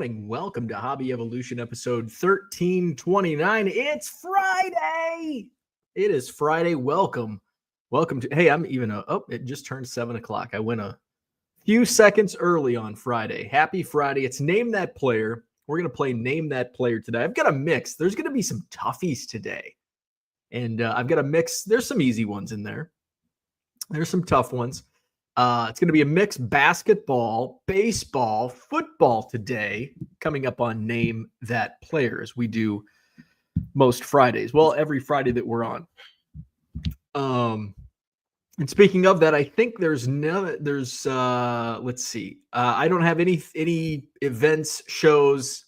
morning. Welcome to Hobby Evolution episode 1329. It's Friday. It is Friday. Welcome. Welcome to, hey, it just turned 7 o'clock. I went a few seconds early on Friday. Happy Friday. It's Name That Player. We're going to play Name That Player today. I've got a mix. There's going to be some toughies today. And I've got a mix. There's some easy ones in there. There's some tough ones. It's going to be a mixed basketball, baseball, football today, coming up on Name That Player, as we do most Fridays. Well, every Friday that we're on. And speaking of that, I think let's see. I don't have any events, shows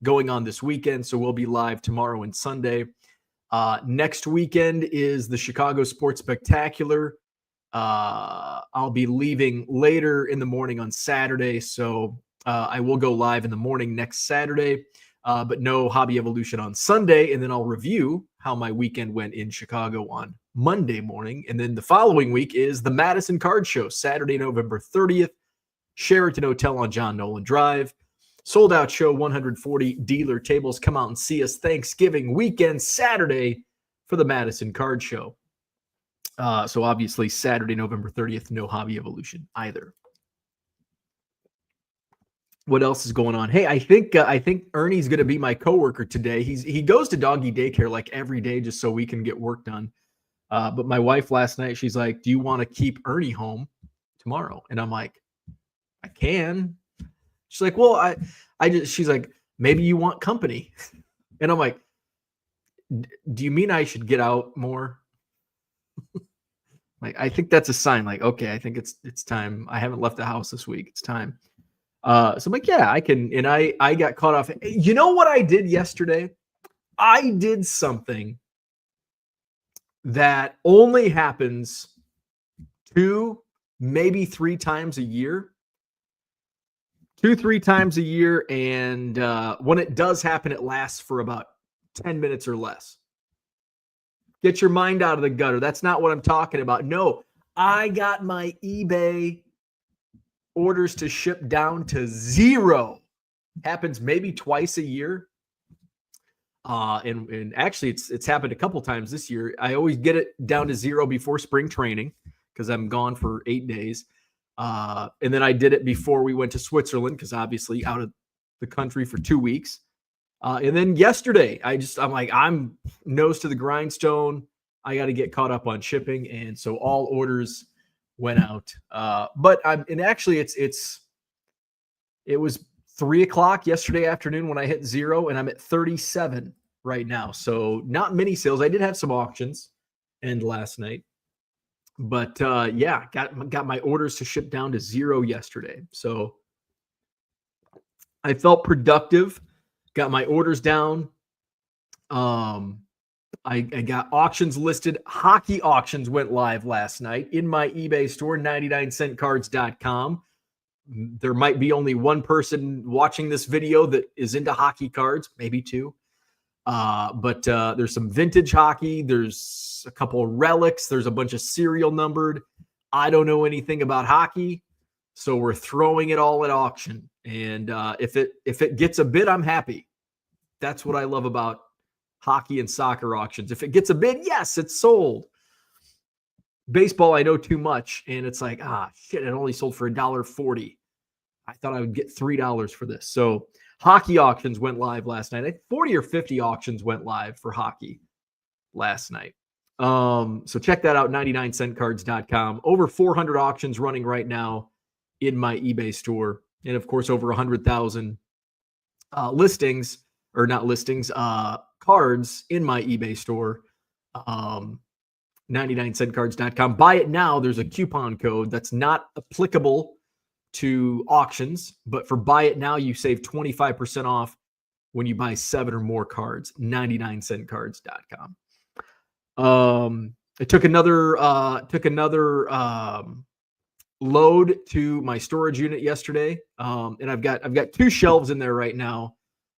going on this weekend, so we'll be live tomorrow and Sunday. Next weekend is the Chicago Sports Spectacular. I'll be leaving later in the morning on Saturday, so I will go live in the morning next Saturday, but no Hobby Evolution on Sunday, and then I'll review how my weekend went in Chicago on Monday morning, and then the following week is the Madison Card Show, Saturday, November 30th, Sheraton Hotel on John Nolan Drive. Sold out show, 140 dealer tables. Come out and see us Thanksgiving weekend, Saturday, for the Madison Card Show. So obviously Saturday, November 30th, no Hobby Evolution either. What else is going on? Hey, I think Ernie's going to be my coworker today. He goes to doggy daycare like every day just so we can get work done. But my wife last night, she's like, "Do you want to keep Ernie home tomorrow?" And I'm like, "I can." She's like, "Well, she's like, maybe you want company." And I'm like, "Do you mean I should get out more?" Like, I think that's a sign, like, okay, I think it's time. I haven't left the house this week. It's time. So I'm like, yeah, I can. And I got caught off. You know what I did yesterday? I did something that only happens 2, maybe 3 times a year. 2-3 times a year. And when it does happen, it lasts for about 10 minutes or less. Get your mind out of the gutter. That's not what I'm talking about. No, I got my eBay orders to ship down to 0. Happens maybe twice a year. And actually it's happened a couple times this year. I always get it down to 0 before spring training because I'm gone for 8 days. And then I did it before we went to Switzerland because obviously out of the country for 2 weeks. And then yesterday, I'm like, I'm nose to the grindstone. I got to get caught up on shipping. And so all orders went out. It was 3 o'clock yesterday afternoon when I hit 0, and I'm at 37 right now. So not many sales. I did have some auctions end last night, but yeah, got my orders to ship down to 0 yesterday. So I felt productive. Got my orders down. I got auctions listed. Hockey auctions went live last night in my eBay store, 99centcards.com. There might be only one person watching this video that is into hockey cards, maybe 2. But there's some vintage hockey. There's a couple of relics. There's a bunch of serial numbered. I don't know anything about hockey, so we're throwing it all at auction. And if it gets a bid, I'm happy. That's what I love about hockey and soccer auctions. If it gets a bid, yes, it's sold. Baseball, I know too much, and it's like, shit, it only sold for $1.40. I thought I would get $3 for this. So hockey auctions went live last night. I think 40 or 50 auctions went live for hockey last night. So check that out, 99centcards.com. Over 400 auctions running right now in my eBay store. And of course, over 100,000 listings, or not listings, cards in my eBay store. 99centcards.com. Buy it now. There's a coupon code that's not applicable to auctions, but for buy it now, you save 25% off when you buy 7 or more cards. 99centcards.com. I took another load to my storage unit yesterday, and I've got 2 shelves in there right now.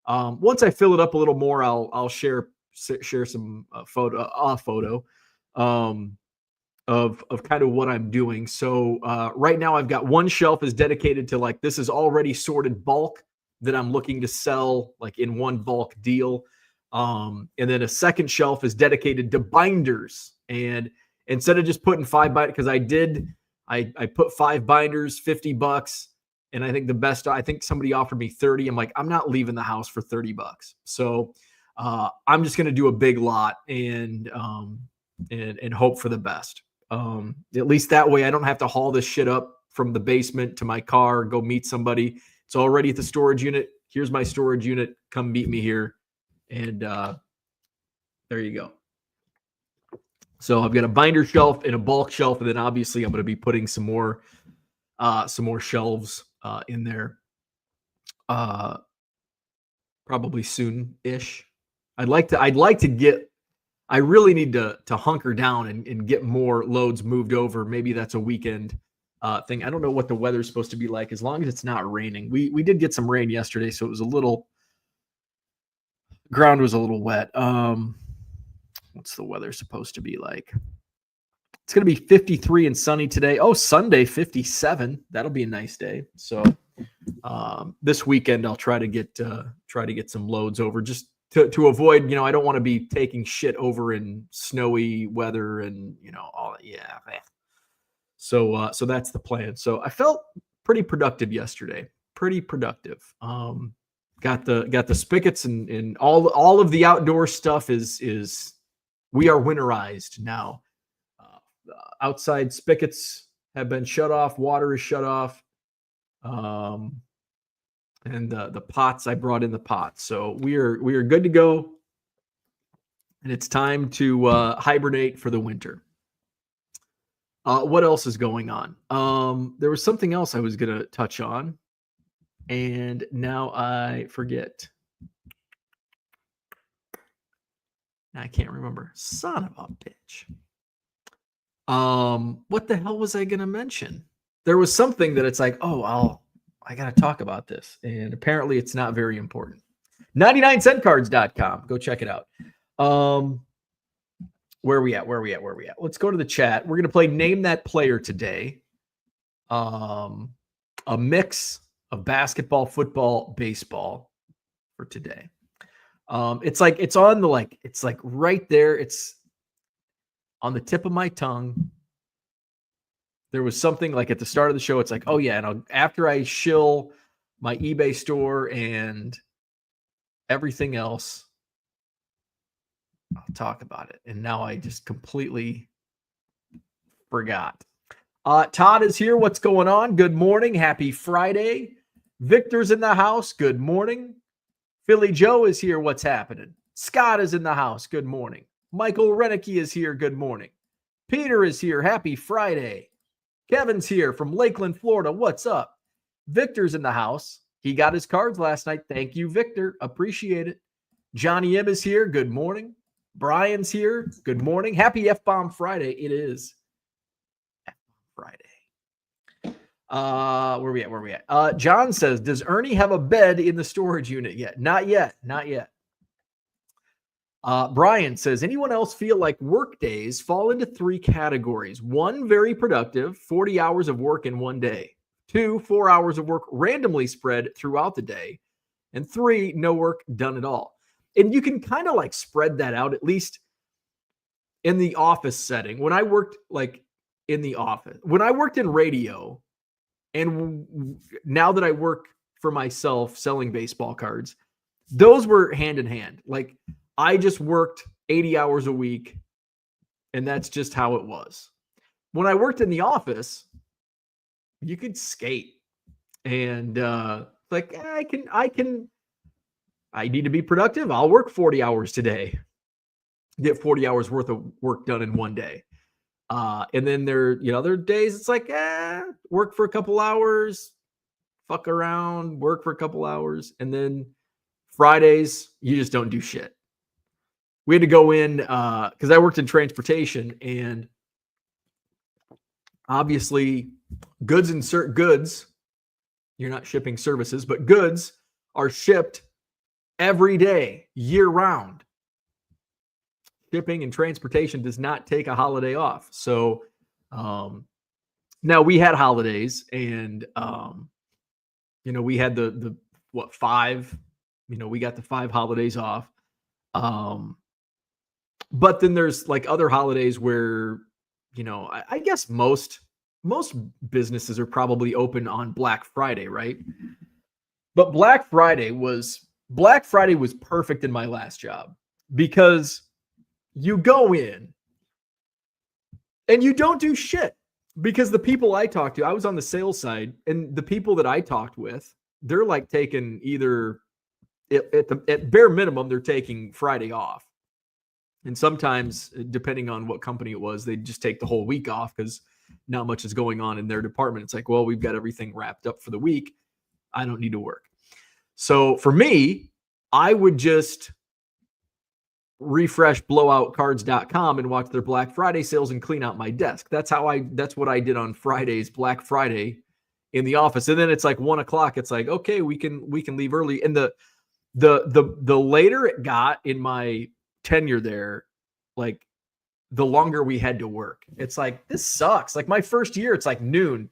Once I fill it up a little more, I'll share some photo of kind of what I'm doing. So right now I've got one shelf is dedicated to, like, this is already sorted bulk that I'm looking to sell like in one bulk deal. And then a second shelf is dedicated to binders. And instead of just putting 5 binders, because I put 5 binders, $50. And I think I think somebody offered me 30. I'm like, I'm not leaving the house for $30. So I'm just going to do a big lot and hope for the best. At least that way I don't have to haul this shit up from the basement to my car, go meet somebody. It's already at the storage unit. Here's my storage unit. Come meet me here. And there you go. So I've got a binder shelf and a bulk shelf, and then obviously I'm going to be putting some more shelves in there probably soon-ish. I really need to hunker down and get more loads moved over. Maybe that's a weekend thing. I don't know what the weather's supposed to be like, as long as it's not raining. We did get some rain yesterday, so it was ground was a little wet. What's the weather supposed to be like? It's going to be 53 and sunny today. Oh, Sunday, 57. That'll be a nice day. So this weekend I'll try to get some loads over, just to avoid, I don't want to be taking shit over in snowy weather and, all. Yeah. So that's the plan. So I felt pretty productive yesterday. Pretty productive. Got the spigots and all of the outdoor stuff is we are winterized now. Outside spigots have been shut off. Water is shut off. And the pots, I brought in the pots. So we are good to go. And it's time to hibernate for the winter. What else is going on? There was something else I was going to touch on, and now I forget. I can't remember. Son of a bitch. What the hell was I going to mention? There was something that it's like, I got to talk about this. And apparently it's not very important. 99centcards.com. Go check it out. Where are we at? Let's go to the chat. We're going to play Name That Player today. A mix of basketball, football, baseball for today. It's like right there. It's on the tip of my tongue. There was something like at the start of the show. It's like, oh yeah. And after I shill my eBay store and everything else, I'll talk about it. And now I just completely forgot. Todd is here. What's going on? Good morning. Happy Friday. Victor's in the house. Good morning. Philly Joe is here. What's happening? Scott is in the house. Good morning. Michael Renicky is here. Good morning. Peter is here. Happy Friday. Kevin's here from Lakeland, Florida. What's up? Victor's in the house. He got his cards last night. Thank you, Victor. Appreciate it. Johnny M is here. Good morning. Brian's here. Good morning. Happy F-Bomb Friday. It is F-Bomb Friday. Where we at? John says, does Ernie have a bed in the storage unit yet? Not yet. Brian says, anyone else feel like work days fall into 3 categories? 1, very productive, 40 hours of work in one day. 2, 4 hours of work randomly spread throughout the day. And 3, no work done at all. And you can kind of like spread that out, at least in the office setting. When I worked in the office, when I worked in radio, and now that I work for myself selling baseball cards, those were hand in hand. Like, I just worked 80 hours a week, and that's just how it was. When I worked in the office, you could skate, and I need to be productive. I'll work 40 hours today, get 40 hours worth of work done in one day. And then there are days it's like, work for a couple hours, fuck around, work for a couple hours, and then Fridays you just don't do shit. We had to go in because I worked in transportation, and obviously goods, you're not shipping services, but goods are shipped every day, year round. Shipping and transportation does not take a holiday off. So now we had holidays, and we had the 5. We got the 5 holidays off. But then there's like other holidays where, I guess most businesses are probably open on Black Friday, right? But Black Friday was perfect in my last job because you go in and you don't do shit, because the people I talked to, I was on the sales side, and the people that I talked with, they're like taking either at bare minimum, they're taking Friday off. And sometimes, depending on what company it was, they just take the whole week off because not much is going on in their department. It's like, well, we've got everything wrapped up for the week. I don't need to work. So for me, I would just refresh blowoutcards.com and watch their Black Friday sales and clean out my desk. That's what I did on Fridays, Black Friday in the office. And then it's like 1:00. It's like, okay, we can leave early. And the later it got in my tenure there, like the longer we had to work. It's like, this sucks. Like my first year, it's like noon.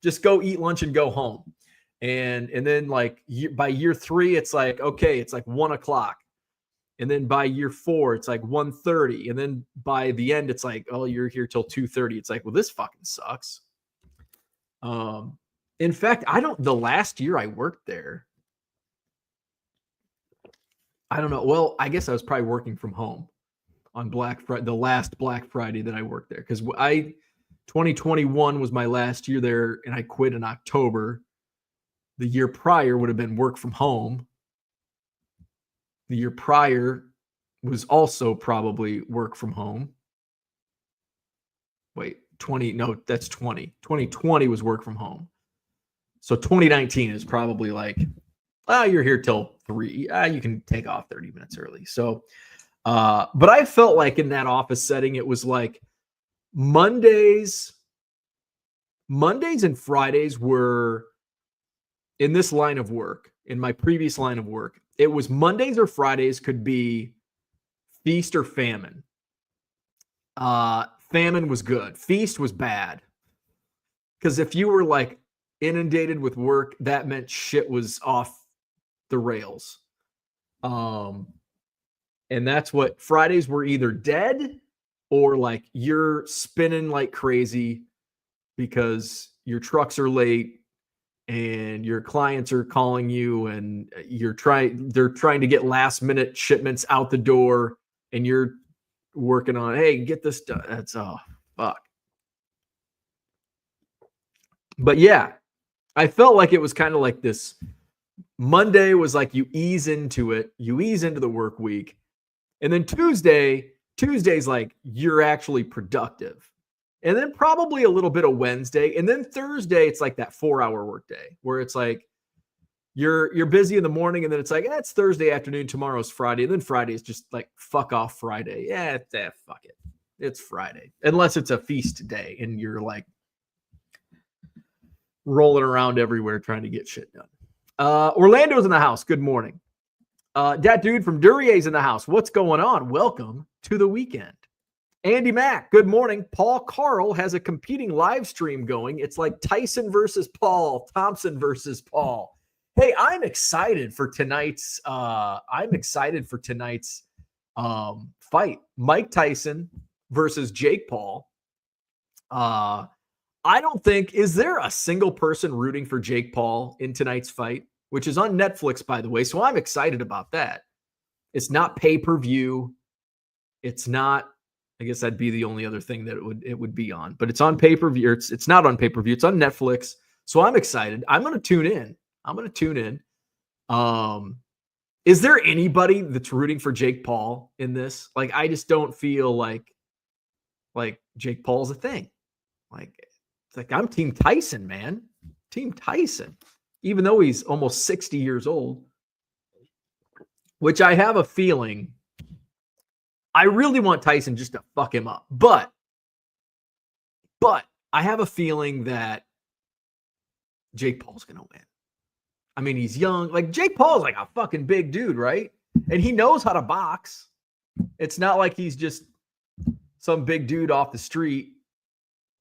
Just go eat lunch and go home. And then like by year 3, it's like, okay, it's like 1:00. And then by year 4, it's like 1:30. And then by the end, it's like, oh, you're here till 2:30. It's like, well, this fucking sucks. In fact, the last year I worked there, I don't know. Well, I guess I was probably working from home on Black Friday, the last Black Friday that I worked there. Because 2021 was my last year there, and I quit in October. The year prior would have been work from home. The year prior was also probably work from home. Wait, 2020 was work from home. So 2019 is probably like, you're here till 3. You can take off 30 minutes early. So, but I felt like in that office setting, it was like Mondays and Fridays were, in this line of work, in my previous line of work, it was Mondays or Fridays could be feast or famine. Famine was good. Feast was bad. Because if you were like inundated with work, that meant shit was off the rails. And that's what Fridays were, either dead or like you're spinning like crazy because your trucks are late and your clients are calling you and they're trying to get last minute shipments out the door, and you're working on, hey, get this done. That's fuck. But yeah, I felt like it was kind of like this. Monday was like you ease into the work week. And then Tuesday's like you're actually productive. And then probably a little bit of Wednesday. And then Thursday, it's like that 4-hour workday where it's like you're busy in the morning, and then it's like, it's Thursday afternoon, tomorrow's Friday. And then Friday is just like fuck off Friday. Yeah, fuck it. It's Friday. Unless it's a feast day and you're like rolling around everywhere trying to get shit done. Orlando's in the house. Good morning. Dat dude from Durier's in the house. What's going on? Welcome to the weekend. Andy Mack, good morning. Paul Carl has a competing live stream going. It's like Tyson versus Paul, Thompson versus Paul. Hey, I'm excited for tonight's fight. Mike Tyson versus Jake Paul. I don't think, is there a single person rooting for Jake Paul in tonight's fight, which is on Netflix, by the way. So I'm excited about that. It's not pay-per-view. It's not, I guess that'd be the only other thing that it would be on, but it's on pay-per-view. It's not on pay-per-view. It's on Netflix. So I'm excited. I'm going to tune in. Is there anybody that's rooting for Jake Paul in this? Like, I just don't feel like Jake Paul's a thing. Like, it's like, I'm Team Tyson, man. Team Tyson. Even though he's almost 60 years old, which I have a feeling I really want Tyson just to fuck him up. But I have a feeling that Jake Paul's going to win. I mean, he's young. Like, Jake Paul's like a fucking big dude, right? And he knows how to box. It's not like he's just some big dude off the street,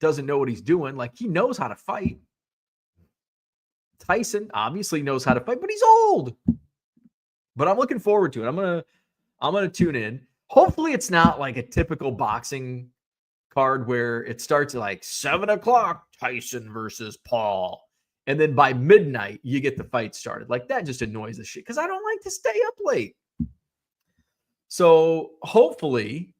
doesn't know what he's doing. Like, he knows how to fight. Tyson obviously knows how to fight, but he's old. But I'm looking forward to it. I'm gonna tune in. Hopefully, it's not like a typical boxing card where it starts at like 7 o'clock, Tyson versus Paul. And then by midnight, you get the fight started. Like that just annoys the shit because I don't like to stay up late. So hopefully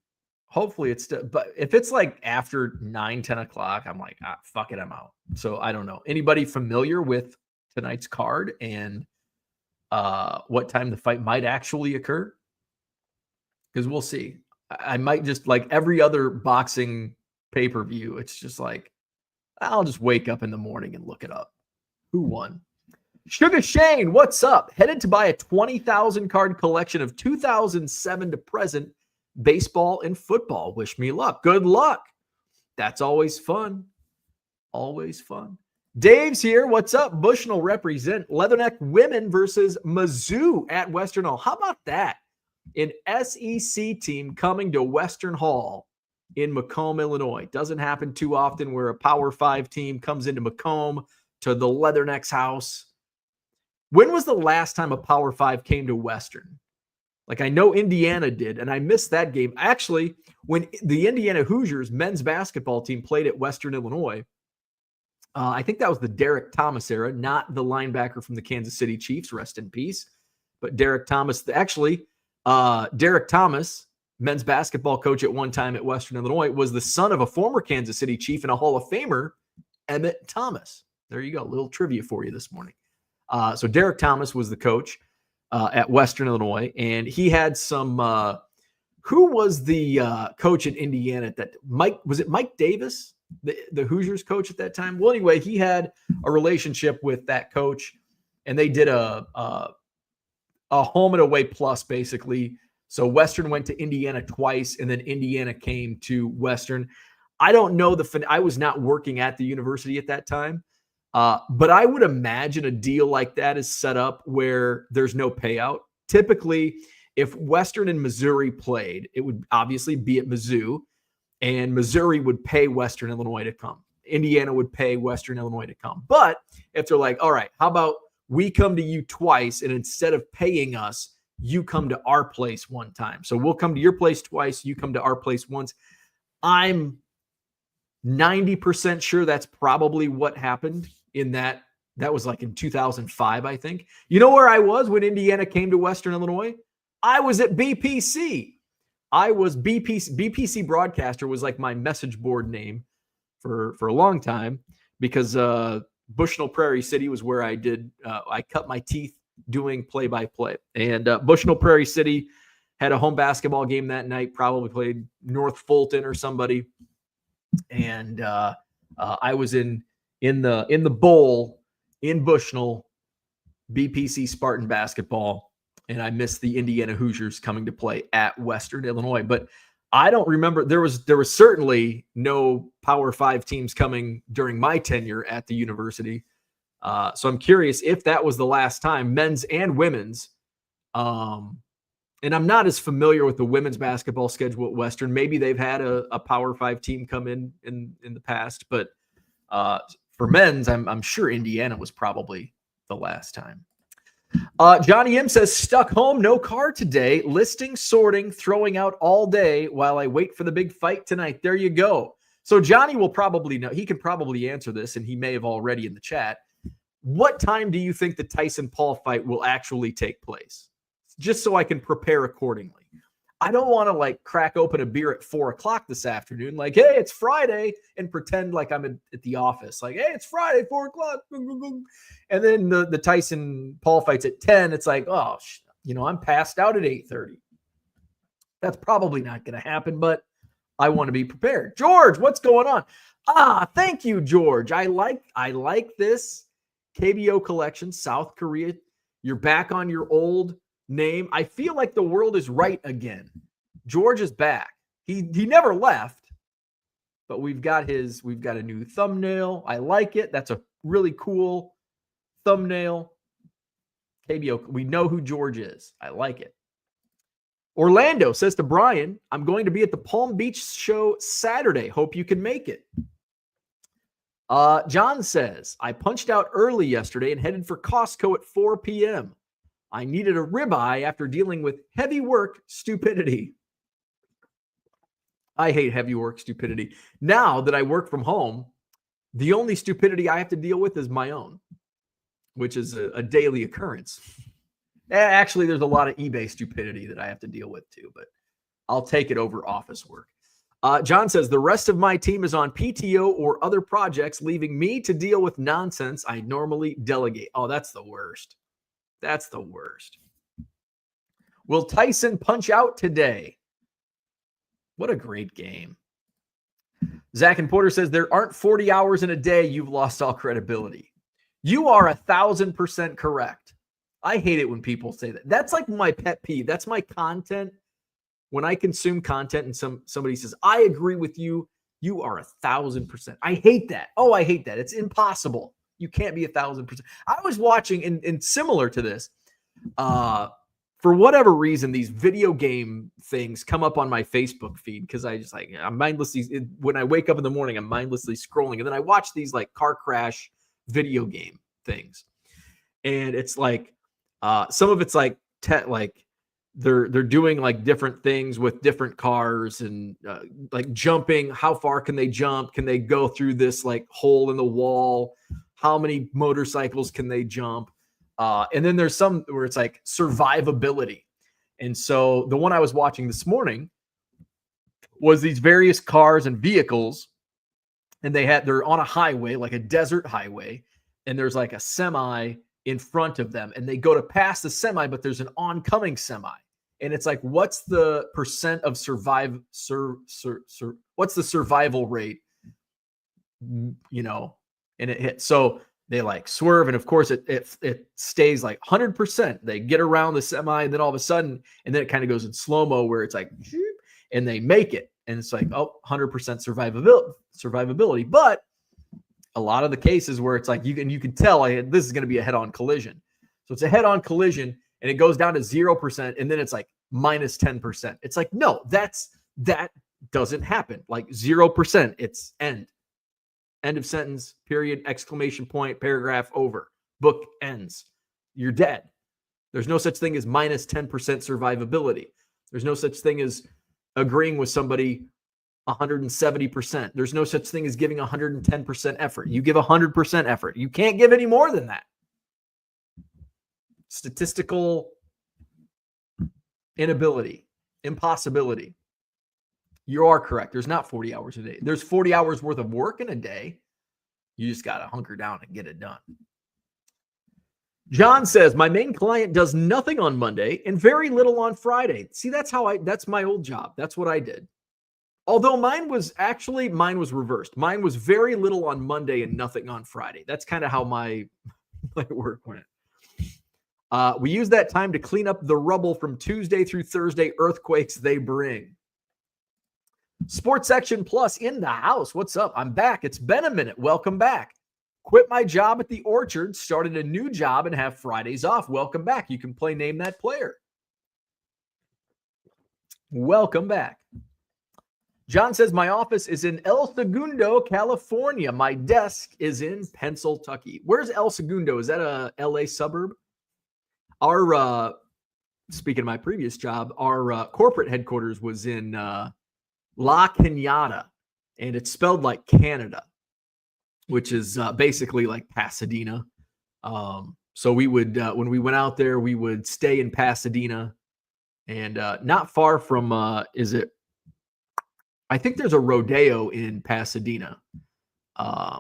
it's, but if it's like after 9-10 o'clock, I'm like, fuck it, I'm out. So I don't know. Anybody familiar with tonight's card and what time the fight might actually occur? Because we'll see. I might just, like every other boxing pay-per-view, it's just like, I'll just wake up in the morning and look it up. Who won? Sugar Shane, what's up? Headed to buy a 20,000 card collection of 2007 to present baseball and football. Wish me luck. Good luck. That's always fun. Always fun. Dave's here. What's up? Bushnell represent Leatherneck women versus Mizzou at Western Hall. How about that? An SEC team coming to Western Hall in Macomb, Illinois. Doesn't happen too often where a Power 5 team comes into Macomb to the Leathernecks house. When was the last time a Power 5 came to Western? Like, I know Indiana did, and I missed that game. Actually, when the Indiana Hoosiers men's basketball team played at Western Illinois, I think that was the Derek Thomas era, not the linebacker from the Kansas City Chiefs, rest in peace, but Derek Thomas. Actually, Derek Thomas, men's basketball coach at one time at Western Illinois, was the son of a former Kansas City Chief and a Hall of Famer, Emmett Thomas. There you go. A little trivia for you this morning. So Derek Thomas was the coach at Western Illinois, and he had some who was the coach in Indiana that was it Mike Davis, the Hoosiers coach at that time? Well, anyway, he had a relationship with that coach, and they did a home and away plus, basically. So Western went to Indiana twice, and then Indiana came to Western. I don't know I was not working at the university at that time. But I would imagine a deal like that is set up where there's no payout. Typically, if Western and Missouri played, it would obviously be at Mizzou, and Missouri would pay Western Illinois to come. Indiana would pay Western Illinois to come. But if they're like, all right, how about we come to you twice, and instead of paying us, you come to our place one time. So we'll come to your place twice, you come to our place once. I'm 90% sure that's probably what happened. In that was like in 2005, I think. You know where I was when Indiana came to Western Illinois? I was at BPC. I was BPC broadcaster was like my message board name for a long time because Bushnell Prairie City was where I cut my teeth doing play-by-play. And Bushnell Prairie City had a home basketball game that night, probably played North Fulton or somebody. And I was in the bowl in Bushnell, BPC Spartan basketball, and I missed the Indiana Hoosiers coming to play at Western Illinois. But I don't remember. There was certainly no Power 5 teams coming during my tenure at the university. So I'm curious if that was the last time, men's and women's. And I'm not as familiar with the women's basketball schedule at Western. Maybe they've had a Power 5 team come in the past, but for men's, I'm sure Indiana was probably the last time. Johnny M says, stuck home, no car today. Listing, sorting, throwing out all day while I wait for the big fight tonight. There you go. So Johnny will probably know. He can probably answer this, and he may have already in the chat. What time do you think the Tyson-Paul fight will actually take place? Just so I can prepare accordingly. I don't want to like crack open a beer at 4:00 this afternoon. Like, hey, it's Friday, and pretend like I'm at the office. Like, hey, it's Friday, 4:00. And then the Tyson Paul fight's at 10. It's like, oh, I'm passed out at 8:30. That's probably not going to happen, but I want to be prepared. George, what's going on? Thank you, George. I like this KBO collection, South Korea. You're back on your old name. I feel like the world is right again. George is back. He never left, but we've got a new thumbnail. I like it. That's a really cool thumbnail. KBO, we know who George is. I like it. Orlando says to Brian, I'm going to be at the Palm Beach show Saturday. Hope you can make it. John says, I punched out early yesterday and headed for Costco at 4 p.m. I needed a ribeye after dealing with heavy work stupidity. I hate heavy work stupidity. Now that I work from home, the only stupidity I have to deal with is my own, which is a daily occurrence. Actually, there's a lot of eBay stupidity that I have to deal with too, but I'll take it over office work. John says, the rest of my team is on PTO or other projects, leaving me to deal with nonsense I normally delegate. Oh, that's the worst. That's the worst. Will Tyson punch out today? What a great game. Zach and Porter says, there aren't 40 hours in a day. You've lost all credibility. You are 1,000% correct. I hate it when people say that. That's like my pet peeve. That's my content. When I consume content and somebody says, I agree with you, you are 1,000%. I hate that. Oh, I hate that. It's impossible. You can't be 1,000%. I was watching, and similar to this, for whatever reason, these video game things come up on my Facebook feed because I'm mindlessly, when I wake up in the morning, I'm mindlessly scrolling. And then I watch these like car crash video game things. And it's like, some of it's like, they're doing like different things with different cars and like jumping. How far can they jump? Can they go through this like hole in the wall? How many motorcycles can they jump? And then there's some where it's like survivability. And so the one I was watching this morning was these various cars and vehicles, and they're on a highway, like a desert highway, and there's like a semi in front of them, and they go to pass the semi, but there's an oncoming semi. And it's like, what's the percent of what's the survival rate? You know, and it hits. So they like swerve, and of course it stays like 100%. They get around the semi, and then all of a sudden, and then it kind of goes in slow-mo where it's like, and they make it. And it's like, 100% survivability. But a lot of the cases where it's like, you can tell this is going to be a head-on collision. So it's a head-on collision, and it goes down to 0%, and then it's like minus 10%. It's like, no, that doesn't happen. Like 0%, it's end of sentence, period, exclamation point, paragraph, over. Book ends. You're dead. There's no such thing as minus 10% survivability. There's no such thing as agreeing with somebody 170%. There's no such thing as giving 110% effort. You give 100% effort. You can't give any more than that. Statistical inability, impossibility. You are correct. There's not 40 hours a day. There's 40 hours worth of work in a day. You just got to hunker down and get it done. John says, my main client does nothing on Monday and very little on Friday. See, that's my old job. That's what I did. Although mine was reversed. Mine was very little on Monday and nothing on Friday. That's kind of how my work went. We use that time to clean up the rubble from Tuesday through Thursday earthquakes they bring. Sports Section Plus in the house. What's up? I'm back. It's been a minute. Welcome back. Quit my job at the Orchard, started a new job, and have Fridays off. Welcome back. You can play Name That Player. Welcome back. John says, my office is in El Segundo, California. My desk is in Pennsylvania. Where's El Segundo? Is that a LA suburb? Our, speaking of my previous job, our corporate headquarters was in La Cañada, and it's spelled like Canada, which is basically like Pasadena. So we would, when we went out there, we would stay in Pasadena, and not far from, I think there's a rodeo in Pasadena. That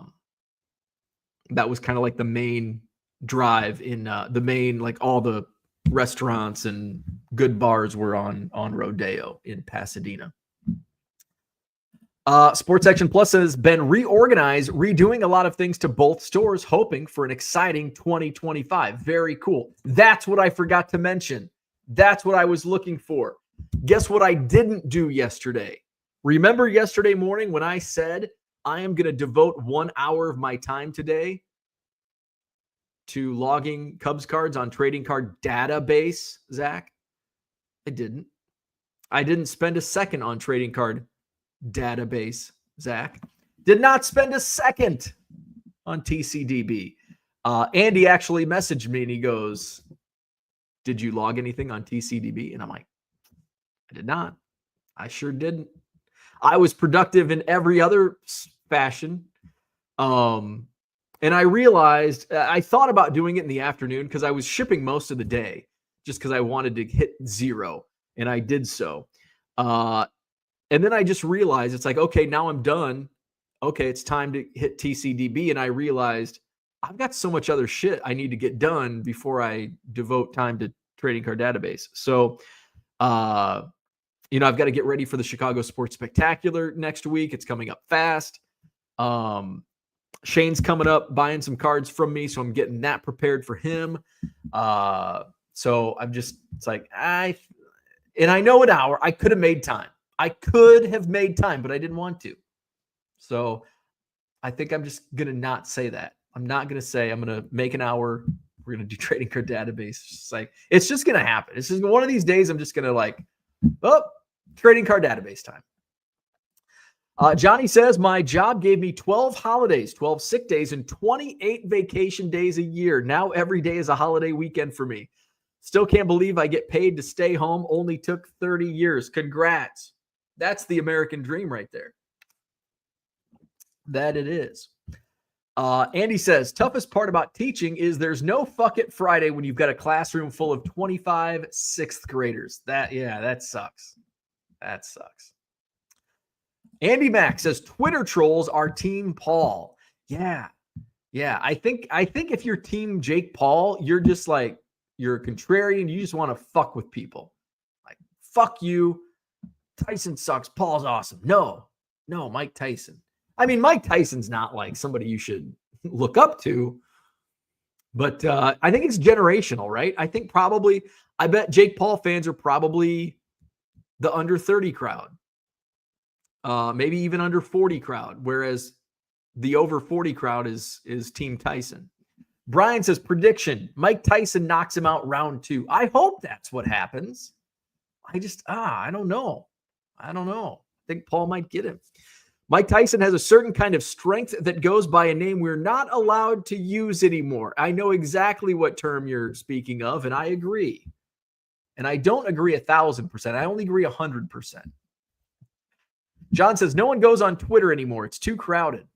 was kind of like the main drive in the main, like all the restaurants and good bars were on rodeo in Pasadena. Sports Section Plus has been reorganized, redoing a lot of things to both stores, hoping for an exciting 2025. Very cool. That's what I forgot to mention. That's what I was looking for. Guess what I didn't do yesterday? Remember yesterday morning when I said I am going to devote 1 hour of my time today to logging Cubs cards on trading card database, Zach? I didn't. I didn't spend a second on trading card database, Zach. Did not spend a second. on TCDB. Andy actually messaged me and he goes, did you log anything on TCDB? And I'm like, I did not. I sure didn't. I was productive in every other fashion. And I realized, I thought about doing it in the afternoon because I was shipping most of the day just because I wanted to hit 0. And I did so. And then I just realized it's like, okay, now I'm done. Okay, it's time to hit TCDB. And I realized I've got so much other shit I need to get done before I devote time to Trading Card Database. So, I've got to get ready for the Chicago Sports Spectacular next week. It's coming up fast. Shane's coming up buying some cards from me, so I'm getting that prepared for him. So I'm just, it's like, I know an hour. I could have made time. But I didn't want to. So I think I'm just going to not say that. I'm not going to say I'm going to make an hour. We're going to do Trading Card Database. It's just going to happen. It's just one of these days I'm just going to Trading Card Database time. Johnny says, my job gave me 12 holidays, 12 sick days, and 28 vacation days a year. Now every day is a holiday weekend for me. Still can't believe I get paid to stay home. Only took 30 years. Congrats. That's the American dream right there. That it is. Andy says, toughest part about teaching is there's no fuck it Friday when you've got a classroom full of 25 sixth graders. That sucks. That sucks. Andy Mack says, Twitter trolls are Team Paul. Yeah. I think if you're Team Jake Paul, you're just like, you're a contrarian. You just want to fuck with people. Like, fuck you. Tyson sucks. Paul's awesome. No, Mike Tyson. I mean, Mike Tyson's not like somebody you should look up to, but I think it's generational, right? I bet Jake Paul fans are probably the under 30 crowd. Maybe even under 40 crowd, whereas the over 40 crowd is Team Tyson. Brian says, prediction, Mike Tyson knocks him out round 2. I hope that's what happens. I don't know. I think Paul might get him. Mike Tyson has a certain kind of strength that goes by a name we're not allowed to use anymore. I know exactly what term you're speaking of, and I agree. And I don't agree 1,000%. I only agree 100%. John says, no one goes on Twitter anymore. It's too crowded.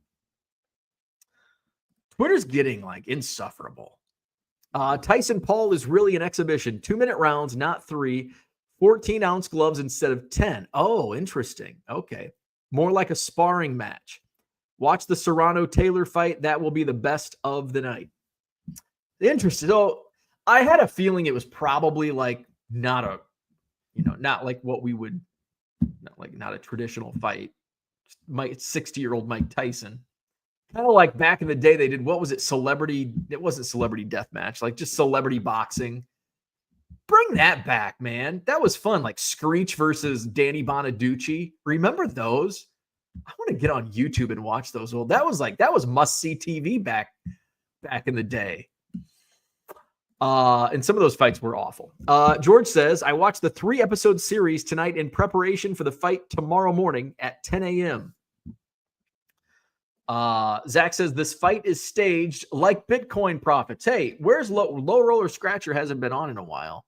Twitter's getting like insufferable. Tyson Paul is really an exhibition. 2-minute rounds, not 3. 14-ounce gloves instead of 10. Oh, interesting. Okay. More like a sparring match. Watch the Serrano-Taylor fight. That will be the best of the night. Interesting. So I had a feeling it was probably like not like what we would, not a traditional fight. 60-year-old Mike Tyson. Kind of like back in the day, they did, what was it? It wasn't celebrity deathmatch, like just celebrity boxing. Bring that back, man. That was fun. Like Screech versus Danny Bonaducci. Remember those? I want to get on YouTube and watch those. Well, that was must-see TV back in the day. And some of those fights were awful. George says, I watched the 3-episode series tonight in preparation for the fight tomorrow morning at 10 a.m. Zach says, this fight is staged like Bitcoin profits. Hey, where's Low Roller Scratcher? Hasn't been on in a while.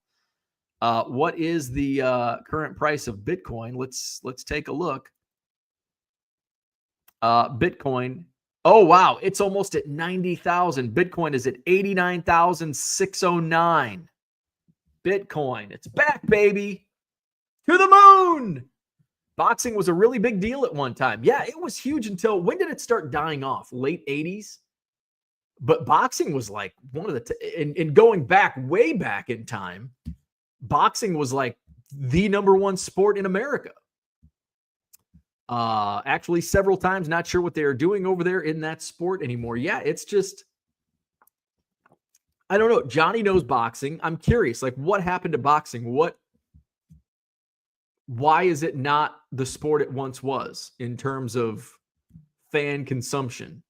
What is the current price of Bitcoin? Let's take a look. Bitcoin. Oh, wow. It's almost at 90,000. Bitcoin is at 89,609. Bitcoin. It's back, baby. To the moon. Boxing was a really big deal at one time. Yeah, it was huge until, when did it start dying off? Late 80s? But boxing was like one of the, and going back, way back in time, boxing was like the number one sport in America. Actually, several times, not sure what they are doing over there in that sport anymore. Yeah, it's just, I don't know. Johnny knows boxing. I'm curious, like, what happened to boxing? Why is it not the sport it once was in terms of fan consumption?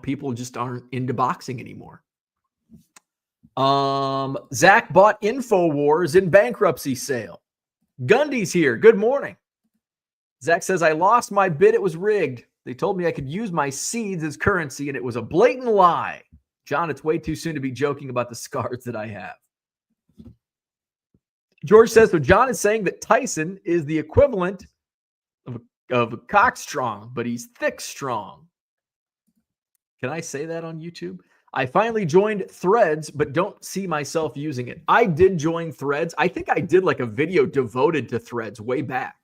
People just aren't into boxing anymore. Zach bought InfoWars in bankruptcy sale. Gundy's here. Good morning. Zach says, I lost my bid. It was rigged. They told me I could use my seeds as currency, and it was a blatant lie. John, it's way too soon to be joking about the scars that I have. George says, so John is saying that Tyson is the equivalent of a cock strong, but he's thick strong. Can I say that on YouTube? I finally joined Threads, but don't see myself using it. I did join Threads. I think I did like a video devoted to Threads way back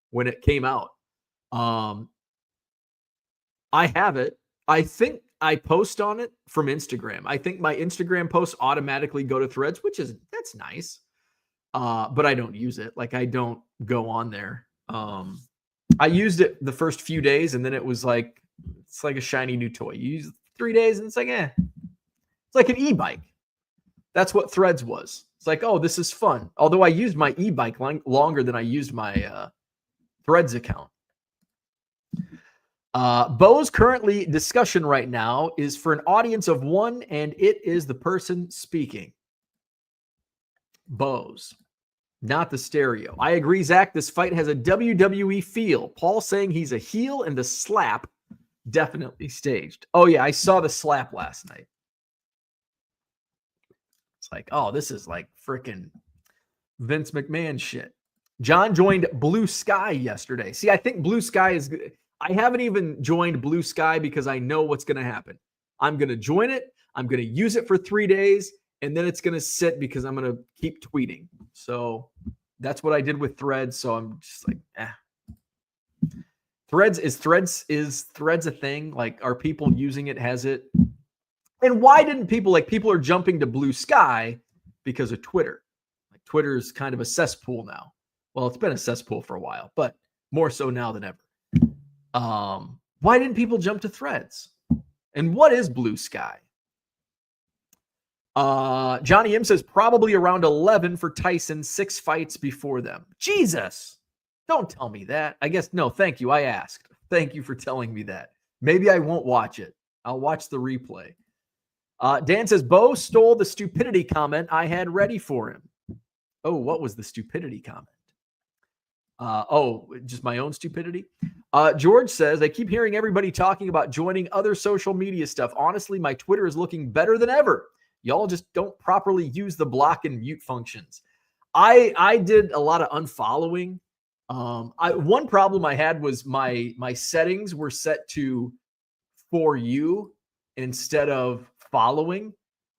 when it came out. I have it. I think I post on it from Instagram. I think my Instagram posts automatically go to Threads, that's nice. But I don't use it. Like I don't go on there. I used it the first few days, and then it was like, it's like a shiny new toy. You use it 3 days, and it's like, It's like an e-bike. That's what Threads was. It's like, oh, this is fun. Although I used my e-bike longer than I used my Threads account. Bo's currently discussion right now is for an audience of one, and it is the person speaking. Bo's, not the stereo. I agree, Zach. This fight has a WWE feel. Paul saying he's a heel, and the slap definitely staged. Oh, yeah, I saw the slap last night. It's like, oh, this is like freaking Vince McMahon shit. John joined Blue Sky yesterday. See, I think Blue Sky is good. I haven't even joined Blue Sky because I know what's going to happen. I'm going to join it. I'm going to use it for 3 days, and then it's going to sit because I'm going to keep tweeting. So that's what I did with Threads. So I'm just like, Threads a thing? Like, are people using it? Has it? And why didn't people are jumping to Blue Sky because of Twitter? Like Twitter is kind of a cesspool now. Well, it's been a cesspool for a while, but more so now than ever. Why didn't people jump to Threads? And what is Blue Sky? Johnny M says probably around 11 for Tyson, 6 fights before them. Jesus, don't tell me that. I guess, no, thank you. I asked. Thank you for telling me that. Maybe I won't watch it. I'll watch the replay. Dan says, Bo stole the stupidity comment I had ready for him. Oh, what was the stupidity comment? Just my own stupidity. George says, I keep hearing everybody talking about joining other social media stuff. Honestly, my Twitter is looking better than ever. Y'all just don't properly use the block and mute functions. I did a lot of unfollowing. One problem I had was my settings were set to for you instead of following,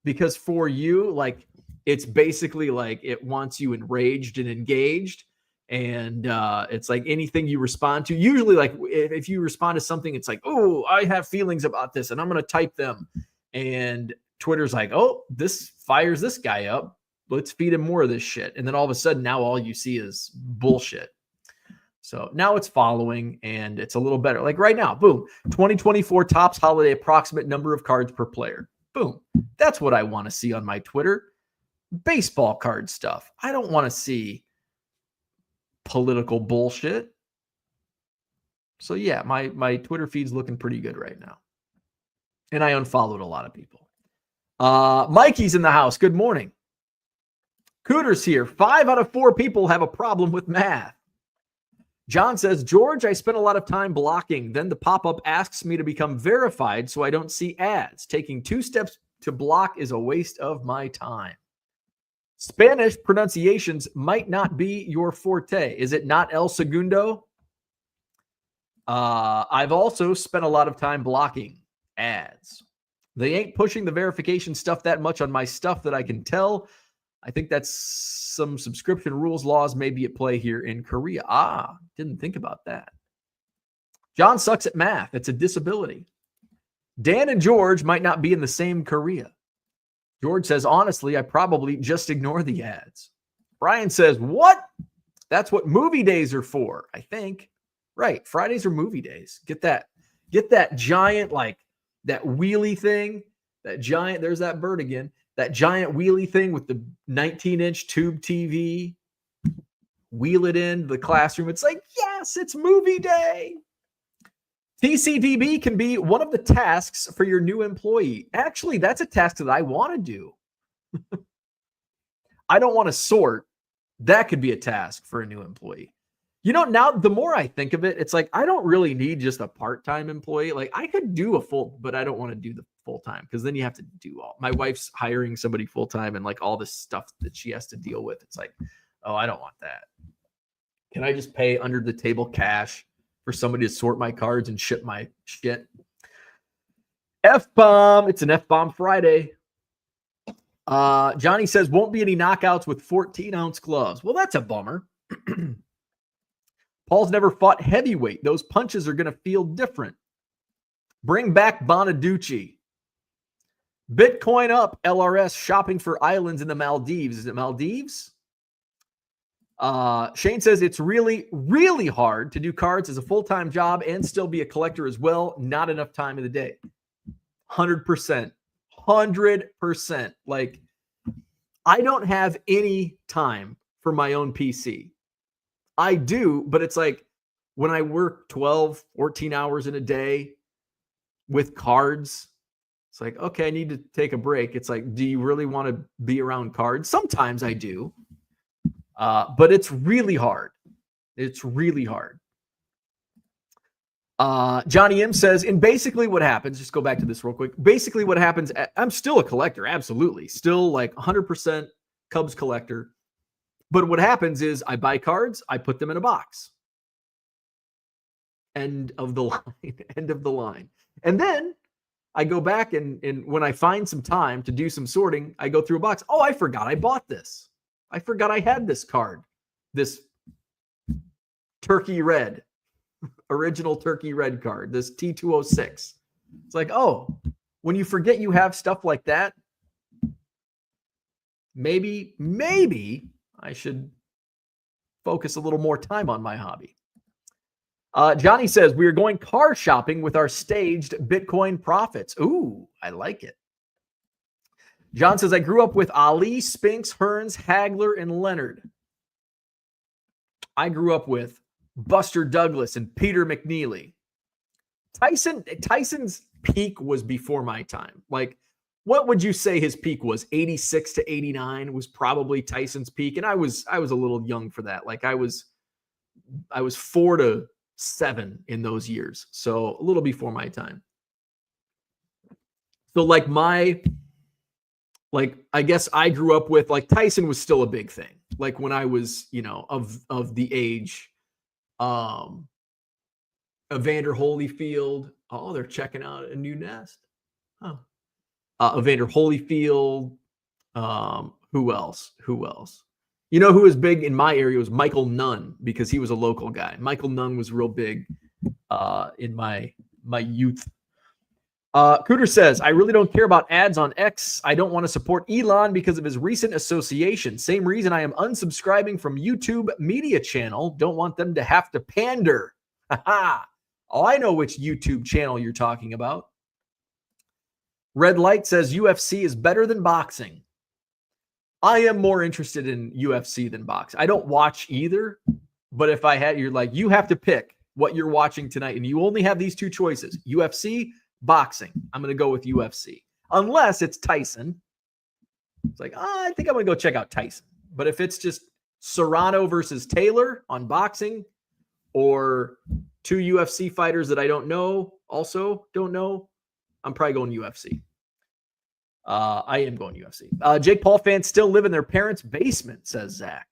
because for you, like, it's basically like it wants you enraged and engaged. And it's like anything you respond to, usually like if you respond to something, it's like, oh, I have feelings about this and I'm going to type them. And Twitter's like, oh, this fires this guy up. Let's feed him more of this shit. And then all of a sudden now all you see is bullshit. So now it's following and it's a little better. Like right now, boom, 2024 Topps Holiday approximate number of cards per player. Boom. That's what I want to see on my Twitter. Baseball card stuff. I don't want to see political bullshit. So yeah, my Twitter feed's looking pretty good right now. And I unfollowed a lot of people. Mikey's in the house. Good morning. Cooter's here. 5 out of 4 people have a problem with math. John says, George, I spent a lot of time blocking. Then the pop-up asks me to become verified so I don't see ads. Taking 2 steps to block is a waste of my time. Spanish pronunciations might not be your forte. Is it not El Segundo? I've also spent a lot of time blocking ads. They ain't pushing the verification stuff that much on my stuff that I can tell. I think that's some subscription rules laws may be at play here in Korea. Didn't think about that. John sucks at math. It's a disability. Dan and George might not be in the same Korea. George says, honestly, I probably just ignore the ads. Brian says, what? That's what movie days are for, I think. Right. Fridays are movie days. Get that giant, like that wheelie thing, that giant, there's that bird again, that giant wheelie thing with the 19-inch tube TV. Wheel it in the classroom. It's like, yes, it's movie day. TCDB can be one of the tasks for your new employee. Actually, that's a task that I want to do. I don't want to sort. That could be a task for a new employee. You know, now the more I think of it, it's like I don't really need just a part-time employee. Like I could do a full, but I don't want to do the full-time because then you have to do all. My wife's hiring somebody full-time and like all this stuff that she has to deal with. It's like, oh, I don't want that. Can I just pay under the table cash for somebody to sort my cards and ship my shit? F-bomb. It's an F-bomb Friday. Johnny says won't be any knockouts with 14-ounce gloves. Well, that's a bummer. Paul's never fought heavyweight. Those punches are going to feel different. Bring back Bonaducci. Bitcoin up. LRS shopping for islands in the Maldives. Is it Maldives? Shane says it's really, really hard to do cards as a full-time job and still be a collector as well. Not enough time in the day. 100%. 100%. Like, I don't have any time for my own PC. I do, but it's like when I work 12, 14 hours in a day with cards, it's like, okay, I need to take a break. It's like, do you really want to be around cards? Sometimes I do, but it's really hard. It's really hard. Johnny M says, and basically what happens, just go back to this real quick. Basically what happens, I'm still a collector, absolutely. Still like 100% Cubs collector. But what happens is I buy cards, I put them in a box. End of the line. End of the line. And then I go back and when I find some time to do some sorting, I go through a box. Oh, I forgot I bought this. I forgot I had this card. This turkey red, original turkey red card, this T206. It's like, oh, when you forget you have stuff like that, maybe I should focus a little more time on my hobby. Johnny says, we are going car shopping with our staged Bitcoin profits. Ooh, I like it. John says, I grew up with Ali, Spinks, Hearns, Hagler, and Leonard. I grew up with Buster Douglas and Peter McNeely. Tyson's peak was before my time. Like, what would you say his peak was? 86 to 89 was probably Tyson's peak. And I was a little young for that. Like I was 4 to 7 in those years. So a little before my time. So I guess I grew up with like Tyson was still a big thing. Like when I was, of the age, Evander Holyfield. Oh, they're checking out a new nest. Huh. Evander Holyfield. Who else? You know who was big in my area was Michael Nunn because he was a local guy. Michael Nunn was real big in my youth. Cooter says, I really don't care about ads on X. I don't want to support Elon because of his recent association. Same reason I am unsubscribing from YouTube Media Channel. Don't want them to have to pander. Oh, I know which YouTube channel you're talking about. Red Light says UFC is better than boxing. I am more interested in UFC than boxing. I don't watch either, but if I had, you're like, you have to pick what you're watching tonight, and you only have these two choices: UFC, boxing. I'm going to go with UFC, unless it's Tyson. It's like, I think I'm going to go check out Tyson. But if it's just Serrano versus Taylor on boxing, or two UFC fighters that I don't know, I'm probably going UFC. I am going UFC. Jake Paul fans still live in their parents' basement, says Zach.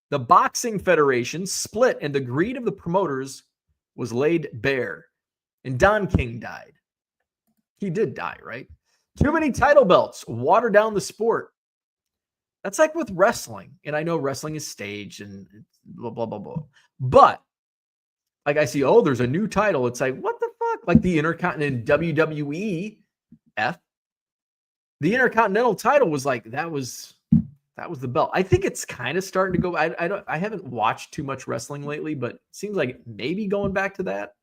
The Boxing Federation split and the greed of the promoters was laid bare. And Don King died. He did die, right? Too many title belts water down the sport. That's like with wrestling. And I know wrestling is staged and blah, blah, blah, blah. But like I see, there's a new title. It's like, what the fuck? Like the Intercontinental WWE F. The Intercontinental title was like, that was the belt. I think it's kind of starting to go. I haven't watched too much wrestling lately, but it seems like maybe going back to that,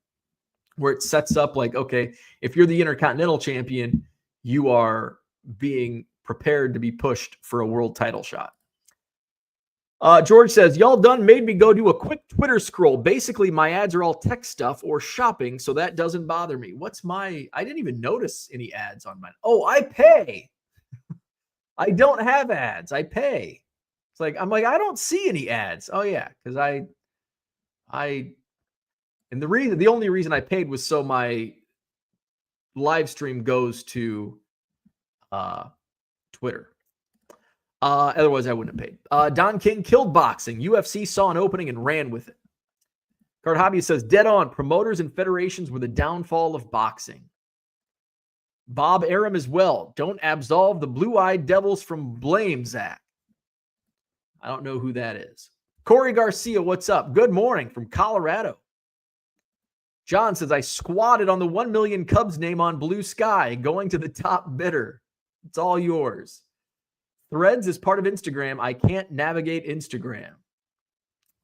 where it sets up like, okay, if you're the Intercontinental champion, you are being prepared to be pushed for a world title shot. George says, y'all done made me go do a quick Twitter scroll. Basically, my ads are all tech stuff or shopping, so that doesn't bother me. I didn't even notice any ads on mine. Oh, I pay. I don't have ads. I pay. It's like, I'm like, I don't see any ads. Oh, yeah, because The only reason I paid was so my live stream goes to Twitter. Otherwise, I wouldn't have paid. Don King killed boxing. UFC saw an opening and ran with it. Card Hobby says, dead on. Promoters and federations were the downfall of boxing. Bob Aram as well. Don't absolve the blue-eyed devils from blame, Zach. I don't know who that is. Corey Garcia, what's up? Good morning from Colorado. John says, I squatted on the 1 million Cubs name on Blue Sky, going to the top bidder. It's all yours. Threads is part of Instagram. I can't navigate Instagram.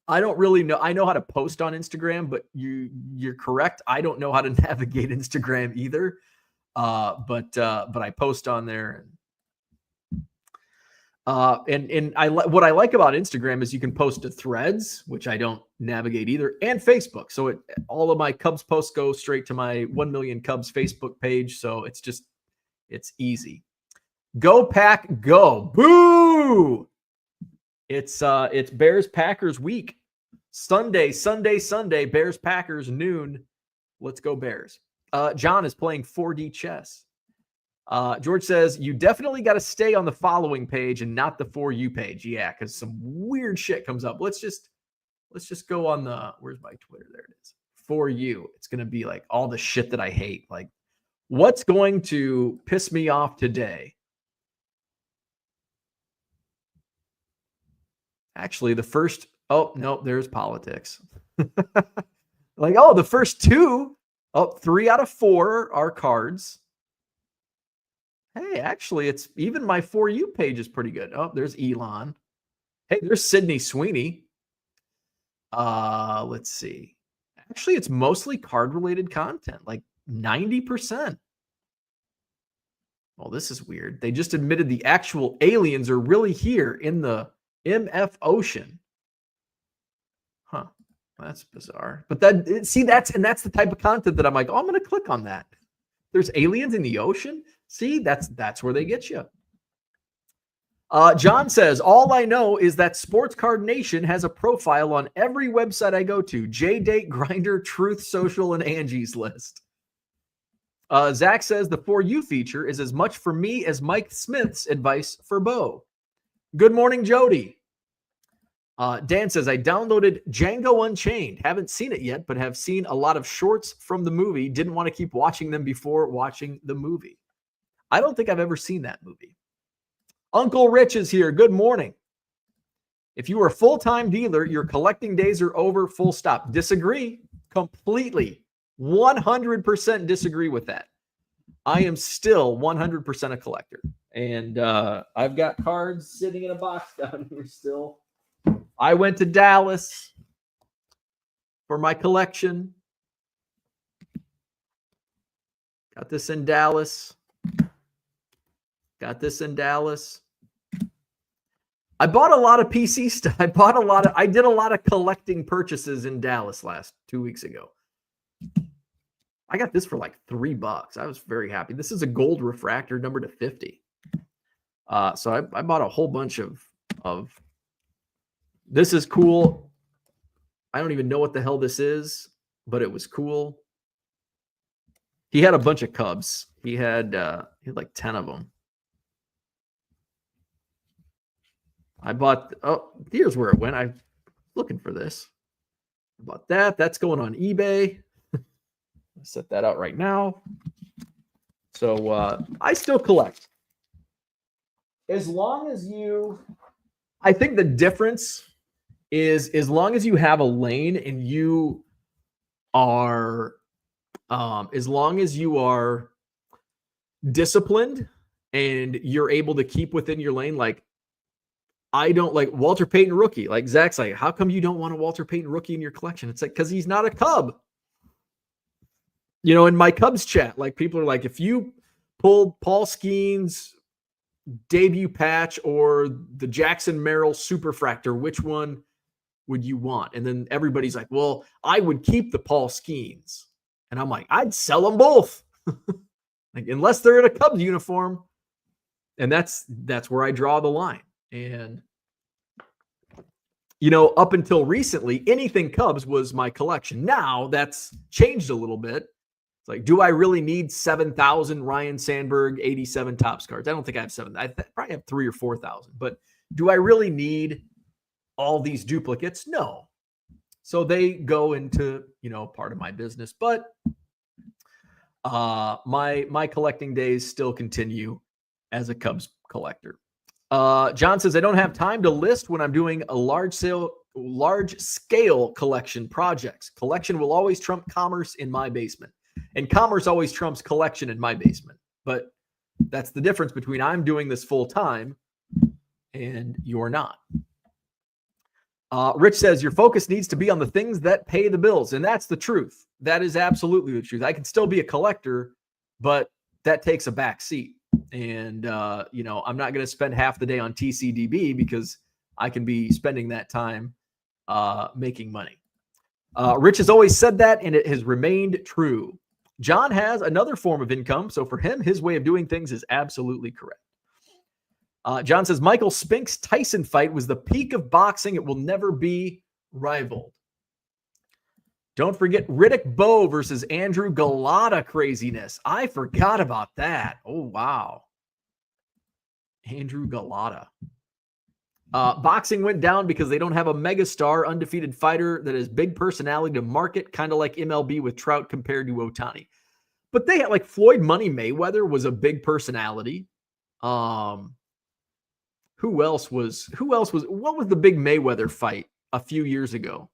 I don't really know. I know how to post on Instagram, but you're correct. I don't know how to navigate Instagram either. But I post on there. And what I like about Instagram is you can post to Threads, which I don't navigate either, and Facebook. So all of my Cubs posts go straight to my 1 million Cubs Facebook page. So it's easy. Go Pack, go! Boo! It's Bears Packers week. Sunday, Bears Packers noon. Let's go Bears. John is playing 4D chess. George says, you definitely got to stay on the following page and not the For You page. Yeah, because some weird shit comes up. Let's just go on where's my Twitter? There it is. For You. It's going to be like all the shit that I hate. Like, what's going to piss me off today? Actually, there's politics. The first two, 3 out of 4 are cards. Hey, actually, it's even my For You page is pretty good. Oh, there's Elon. Hey, there's Sydney Sweeney. Let's see. Actually, it's mostly card-related content, like 90%. Well, this is weird. They just admitted the actual aliens are really here in the MF Ocean. Huh. That's bizarre. But that's the type of content that I'm like, I'm going to click on that. There's aliens in the ocean? See, that's where they get you. John says, all I know is that Sports Card Nation has a profile on every website I go to. JDate, Grindr, Truth Social, and Angie's List. Zach says the For You feature is as much for me as Mike Smith's advice for Bo. Good morning, Jody. Dan says, I downloaded Django Unchained. Haven't seen it yet, but have seen a lot of shorts from the movie. Didn't want to keep watching them before watching the movie. I don't think I've ever seen that movie. Uncle Rich is here. Good morning. If you are a full-time dealer, your collecting days are over, full stop. Disagree completely. 100% disagree with that. I am still 100% a collector. And I've got cards sitting in a box down here still. I went to Dallas for my collection. Got this in Dallas. I bought a lot of PC stuff. I did a lot of collecting purchases in Dallas 2 weeks ago. I got this for like $3. I was very happy. This is a gold refractor numbered to 50. So I bought a whole bunch of this is cool. I don't even know what the hell this is, but it was cool. He had a bunch of Cubs. He had like 10 of them. I bought, here's where it went. I'm looking for this. I bought that. That's going on eBay. I'll set that out right now. So I still collect. As long as I think the difference is as long as you have a lane and you are, as long as you are disciplined and you're able to keep within your lane, like I don't like Walter Payton rookie. Like Zach's like, how come you don't want a Walter Payton rookie in your collection? It's like, because he's not a Cub. In my Cubs chat, like people are like, if you pulled Paul Skeens debut patch or the Jackson Merrill Superfractor, which one would you want? And then everybody's like, well, I would keep the Paul Skeens. And I'm like, I'd sell them both. Like, unless they're in a Cubs uniform. And that's where I draw the line. And up until recently, anything Cubs was my collection. Now that's changed a little bit. It's like, do I really need 7,000 Ryan Sandberg 87 Topps cards? I don't think I have 7. I probably have 3 or 4,000. But do I really need all these duplicates? No. So they go into, part of my business. But my collecting days still continue as a Cubs collector. John says, I don't have time to list when I'm doing a large scale collection projects. Collection will always trump commerce in my basement. And commerce always trumps collection in my basement. But that's the difference between I'm doing this full time and you're not. Rich says, your focus needs to be on the things that pay the bills. And that's the truth. That is absolutely the truth. I can still be a collector, but that takes a back seat. And, I'm not going to spend half the day on TCDB because I can be spending that time making money. Rich has always said that, and it has remained true. John has another form of income. So for him, his way of doing things is absolutely correct. John says, Michael Spink's Tyson fight was the peak of boxing. It will never be rivaled. Don't forget Riddick Bowe versus Andrew Galata craziness. I forgot about that. Oh, wow. Andrew Galata. Boxing went down because they don't have a megastar undefeated fighter that has big personality to market, kind of like MLB with Trout compared to Ohtani. But they had like Floyd Money Mayweather was a big personality. Who else was, what was the big Mayweather fight a few years ago?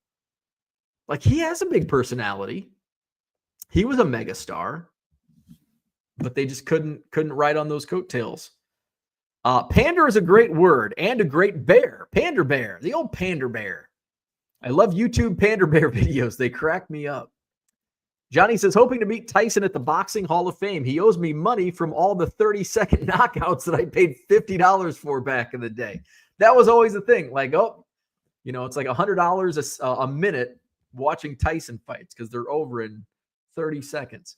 Like, he has a big personality. He was a megastar, but they just couldn't ride on those coattails. Pander is a great word and a great bear. Pander bear, the old pander bear. I love YouTube pander bear videos. They crack me up. Johnny says, hoping to meet Tyson at the Boxing Hall of Fame. He owes me money from all the 30-second knockouts that I paid $50 for back in the day. That was always the thing. Like, it's like $100 a minute watching Tyson fights because they're over in 30 seconds.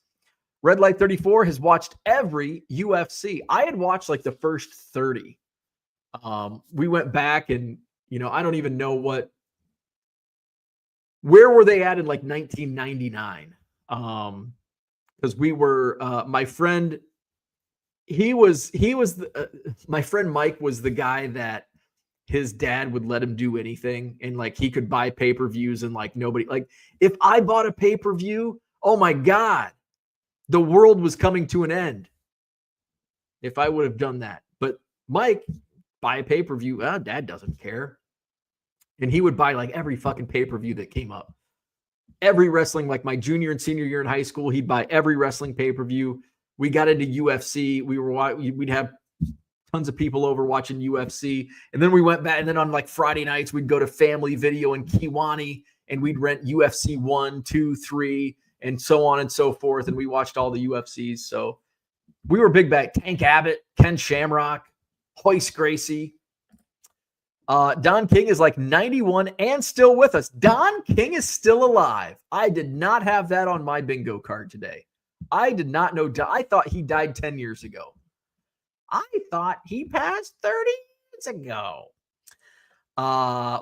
Red Light 34 has watched every UFC. I had watched like the first 30. We went back and, I don't even know where were they at in like 1999? Because we were, my friend, my friend Mike was the guy that his dad would let him do anything. And like, he could buy pay-per-views and like nobody, like if I bought a pay-per-view, oh my God, the world was coming to an end if I would have done that. But Mike, buy a pay-per-view. Dad doesn't care. And he would buy like every fucking pay-per-view that came up. Every wrestling, like my junior and senior year in high school, he'd buy every wrestling pay-per-view. We got into UFC. We'd have tons of people over watching UFC. And then we went back, and then on like Friday nights, we'd go to Family Video in Kiwani, and we'd rent UFC 1, 2, 3, and so on and so forth. And we watched all the UFCs. So we were big back. Tank Abbott, Ken Shamrock, Hoist Gracie. Don King is like 91 and still with us. Don King is still alive. I did not have that on my bingo card today. I did not know. I thought he died 10 years ago. I thought he passed 30 years ago.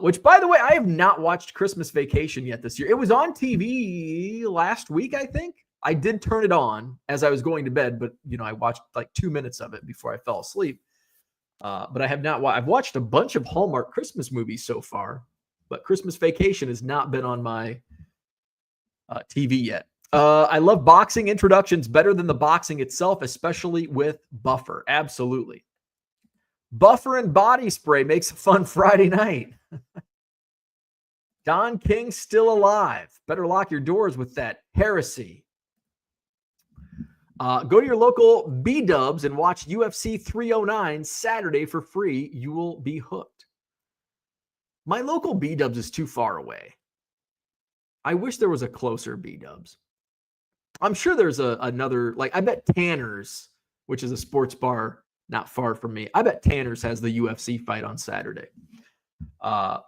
Which, by the way, I have not watched Christmas Vacation yet this year. It was on TV last week, I think. I did turn it on as I was going to bed, but, I watched like 2 minutes of it before I fell asleep. But I have not. I've watched a bunch of Hallmark Christmas movies so far, but Christmas Vacation has not been on my TV yet. I love boxing introductions better than the boxing itself, especially with Buffer. Absolutely. Buffer and body spray makes a fun Friday night. Don King still alive. Better lock your doors with that heresy. Go to your local B-Dubs and watch UFC 309 Saturday for free. You will be hooked. My local B-Dubs is too far away. I wish there was a closer B-Dubs. I'm sure there's another, like I bet Tanner's, which is a sports bar not far from me. I bet Tanner's has the UFC fight on Saturday. I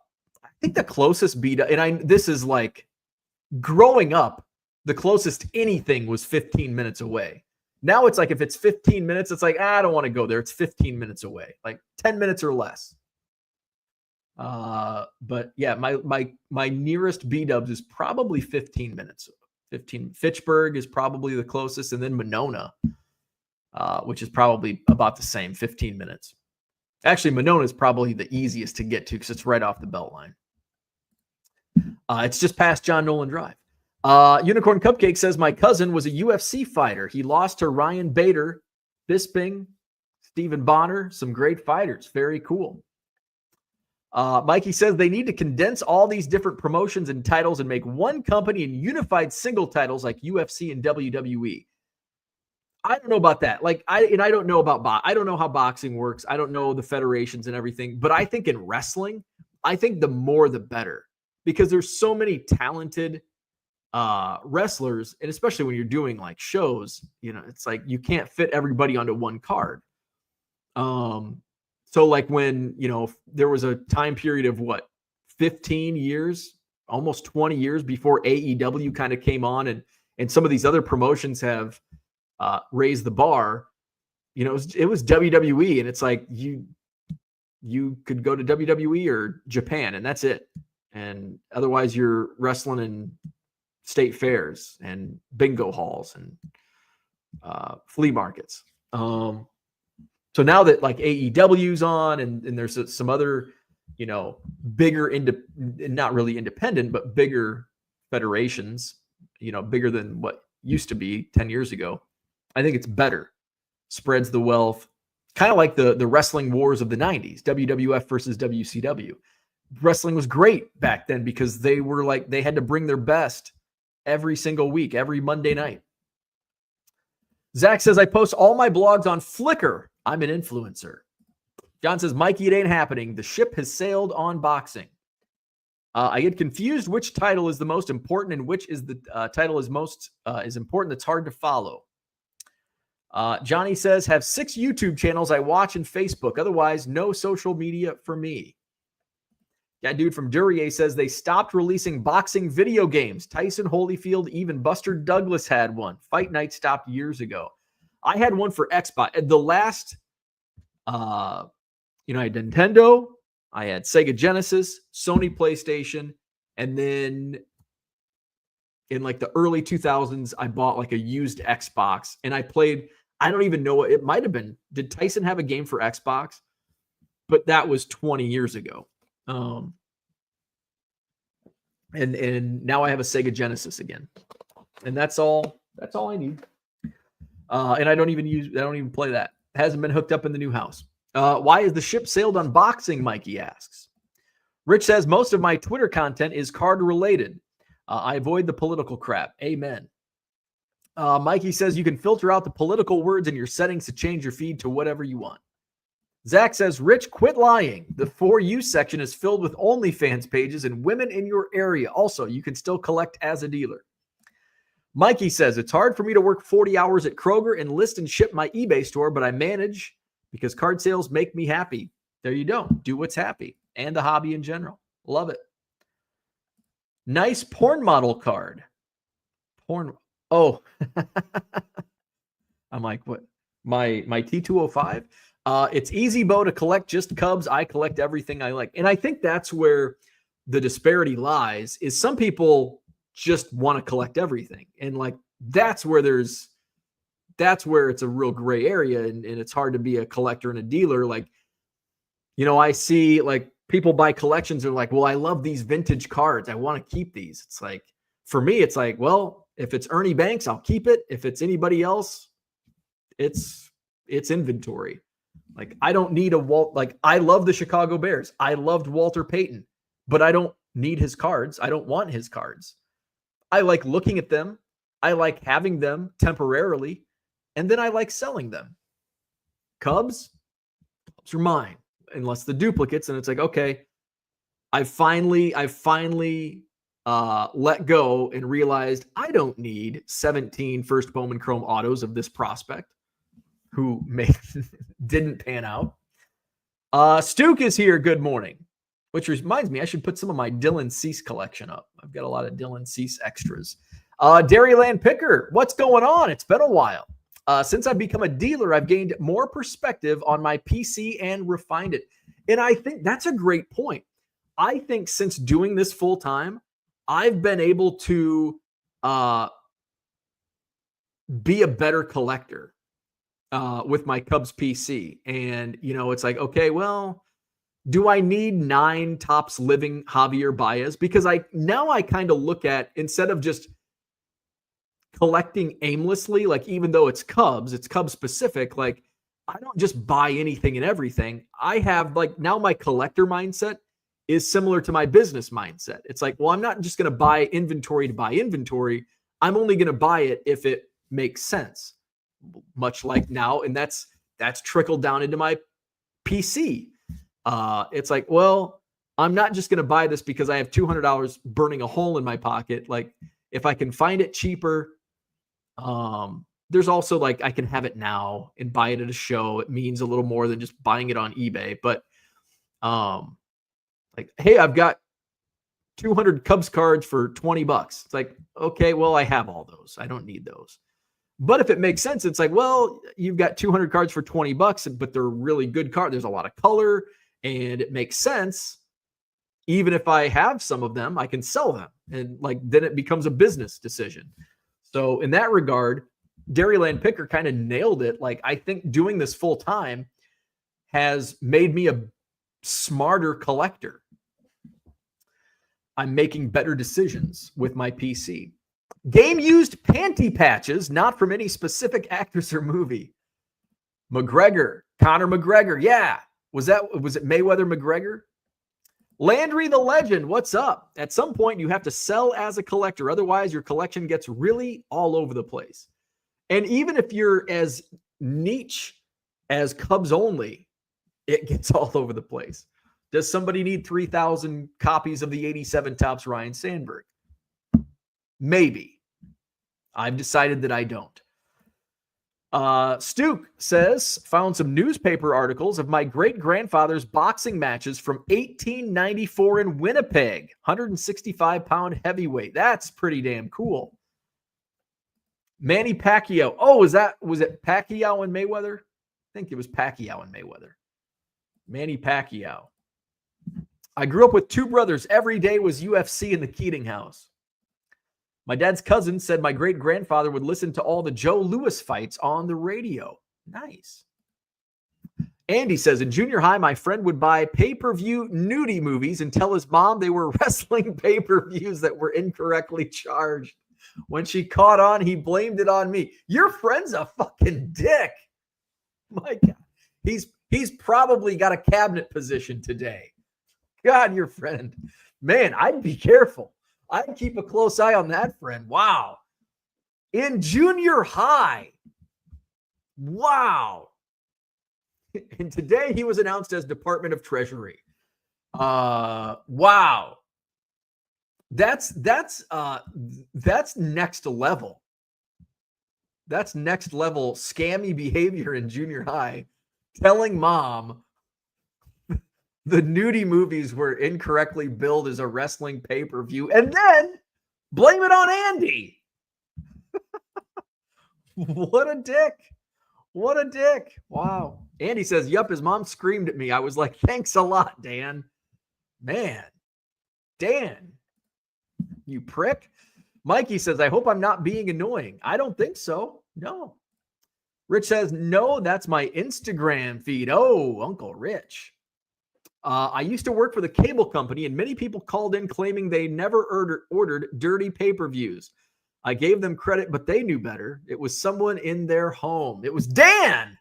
think the closest B-Dub, and this is like growing up, the closest anything was 15 minutes away. Now it's like, if it's 15 minutes, it's like, I don't want to go there. It's 15 minutes away, like 10 minutes or less. But yeah, my nearest B-dubs is probably 15 minutes. 15. Fitchburg is probably the closest, and then Monona, which is probably about the same, 15 minutes. Actually, Monona is probably the easiest to get to because it's right off the Beltline. It's just past John Nolan Drive. Unicorn Cupcake says, my cousin was a UFC fighter. He lost to Ryan Bader, Bisping, Stephen Bonner, some great fighters. Very cool. Mikey says they need to condense all these different promotions and titles and make one company and unified single titles like UFC and WWE. I don't know about that. I don't know about I don't know how boxing works. I don't know the federations and everything. But I think in wrestling, I think the more the better, because there's so many talented wrestlers, and especially when you're doing like shows, it's like you can't fit everybody onto one card. So like when, there was a time period of 15 years, almost 20 years before AEW kind of came on, and some of these other promotions have raised the bar, it was WWE, and it's like you could go to WWE or Japan and that's it. And otherwise you're wrestling in state fairs and bingo halls and flea markets. So now that like AEW's on and there's some other, bigger, not really independent, but bigger federations, bigger than what used to be 10 years ago, I think it's better. Spreads the wealth, kind of like the wrestling wars of the 90s, WWF versus WCW. Wrestling was great back then because they had to bring their best every single week, every Monday night. Zach says, I post all my blogs on Flickr. I'm an influencer. John says, Mikey, it ain't happening. The ship has sailed on boxing. I get confused which title is the most important and which is the title is most is important. That's hard to follow. Johnny says, have 6 YouTube channels I watch and Facebook. Otherwise, no social media for me. That dude from Duryea says they stopped releasing boxing video games. Tyson Holyfield, even Buster Douglas had one. Fight Night stopped years ago. I had one for Xbox. The last, I had Nintendo, I had Sega Genesis, Sony PlayStation, and then in like the early 2000s, I bought like a used Xbox, and I played, I don't even know, it might have been, did Tyson have a game for Xbox? But that was 20 years ago. And now I have a Sega Genesis again. And that's all I need. And I don't even play that. It hasn't been hooked up in the new house. Why is the ship sailed on boxing? Mikey asks. Rich says, most of my Twitter content is card related. I avoid the political crap. Amen. Mikey says you can filter out the political words in your settings to change your feed to whatever you want. Zach says, Rich, quit lying. The For You section is filled with OnlyFans pages and women in your area. Also, you can still collect as a dealer. Mikey says, it's hard for me to work 40 hours at Kroger and list and ship my eBay store, but I manage because card sales make me happy. There you go. Do what's happy. And the hobby in general. Love it. Nice porn model card. Porn. Oh. I'm like, what? My T205? It's easy, Bo, to collect just Cubs. I collect everything I like. And I think that's where the disparity lies, is some people just want to collect everything. And like, that's where it's a real gray area. And it's hard to be a collector and a dealer. Like, I see like people buy collections. They're like, well, I love these vintage cards. I want to keep these. It's like, for me, it's like, well, if it's Ernie Banks, I'll keep it. If it's anybody else, it's inventory. Like, I don't need I love the Chicago Bears. I loved Walter Payton, but I don't need his cards. I don't want his cards. I like looking at them. I like having them temporarily, and then I like selling them. Cubs are mine, unless the duplicates, and it's like, okay, I finally let go and realized I don't need 17 first Bowman Chrome autos of this prospect who didn't pan out. Stuke is here. Good morning. Which reminds me, I should put some of my Dylan Cease collection up. I've got a lot of Dylan Cease extras. Dairyland Picker, what's going on? It's been a while. Since I've become a dealer, I've gained more perspective on my PC and refined it. And I think that's a great point. I think since doing this full time, I've been able to be a better collector with my Cubs PC. And, it's like, okay, well, do I need 9 Topps Living Javier Baez? Because I kind of look at, instead of just collecting aimlessly, like even though it's Cubs specific, like I don't just buy anything and everything. I have like now my collector mindset is similar to my business mindset. It's like, well, I'm not just going to buy inventory to buy inventory. I'm only going to buy it if it makes sense. Much like now, and that's trickled down into my PC. It's like, well, I'm not just going to buy this because I have $200 burning a hole in my pocket. Like if I can find it cheaper, there's also like I can have it now and buy it at a show. It means a little more than just buying it on eBay. But like, hey, I've got 200 Cubs cards for $20. It's like, okay, well, I have all those. I don't need those. But if it makes sense, it's like, well, you've got 200 cards for $20, but they're really good cards. There's a lot of color and it makes sense. Even if I have some of them, I can sell them. And like, then it becomes a business decision. So in that regard, Dairyland Picker kind of nailed it. Like, I think doing this full time has made me a smarter collector. I'm making better decisions with my PC. Game used panty patches, not from any specific actress or movie. McGregor, Conor McGregor. Yeah. Was it Mayweather McGregor? Landry the Legend, what's up? At some point, you have to sell as a collector. Otherwise, your collection gets really all over the place. And even if you're as niche as Cubs only, it gets all over the place. Does somebody need 3,000 copies of the 87 Topps Ryan Sandberg? Maybe. I've decided that I don't. Stuke says, found some newspaper articles of my great-grandfather's boxing matches from 1894 in Winnipeg. 165-pound heavyweight. That's pretty damn cool. Manny Pacquiao. Oh, was it Pacquiao and Mayweather? I think it was Pacquiao and Mayweather. Manny Pacquiao. I grew up with 2 brothers. Every day was UFC in the Keating house. My dad's cousin said my great-grandfather would listen to all the Joe Louis fights on the radio. Nice. Andy says, in junior high, my friend would buy pay-per-view nudie movies and tell his mom they were wrestling pay-per-views that were incorrectly charged. When she caught on, he blamed it on me. Your friend's a fucking dick. My God. He's probably got a cabinet position today. God, your friend. Man, I'd be careful. I'd keep a close eye on that friend. Wow. In junior high. Wow. And today he was announced as Department of Treasury. Wow. That's next level. That's next level scammy behavior in junior high. Telling mom the nudie movies were incorrectly billed as a wrestling pay-per-view, and then blame it on Andy. What a dick. What a dick. Wow. Andy says, yup, his mom screamed at me. I was like, thanks a lot, Dan. Man. Dan. You prick. Mikey says, I hope I'm not being annoying. I don't think so. No. Rich says, no, that's my Instagram feed. Oh, Uncle Rich. I used to work for the cable company, and many people called in claiming they never ordered dirty pay-per-views. I gave them credit, but they knew better. It was someone in their home. It was Dan.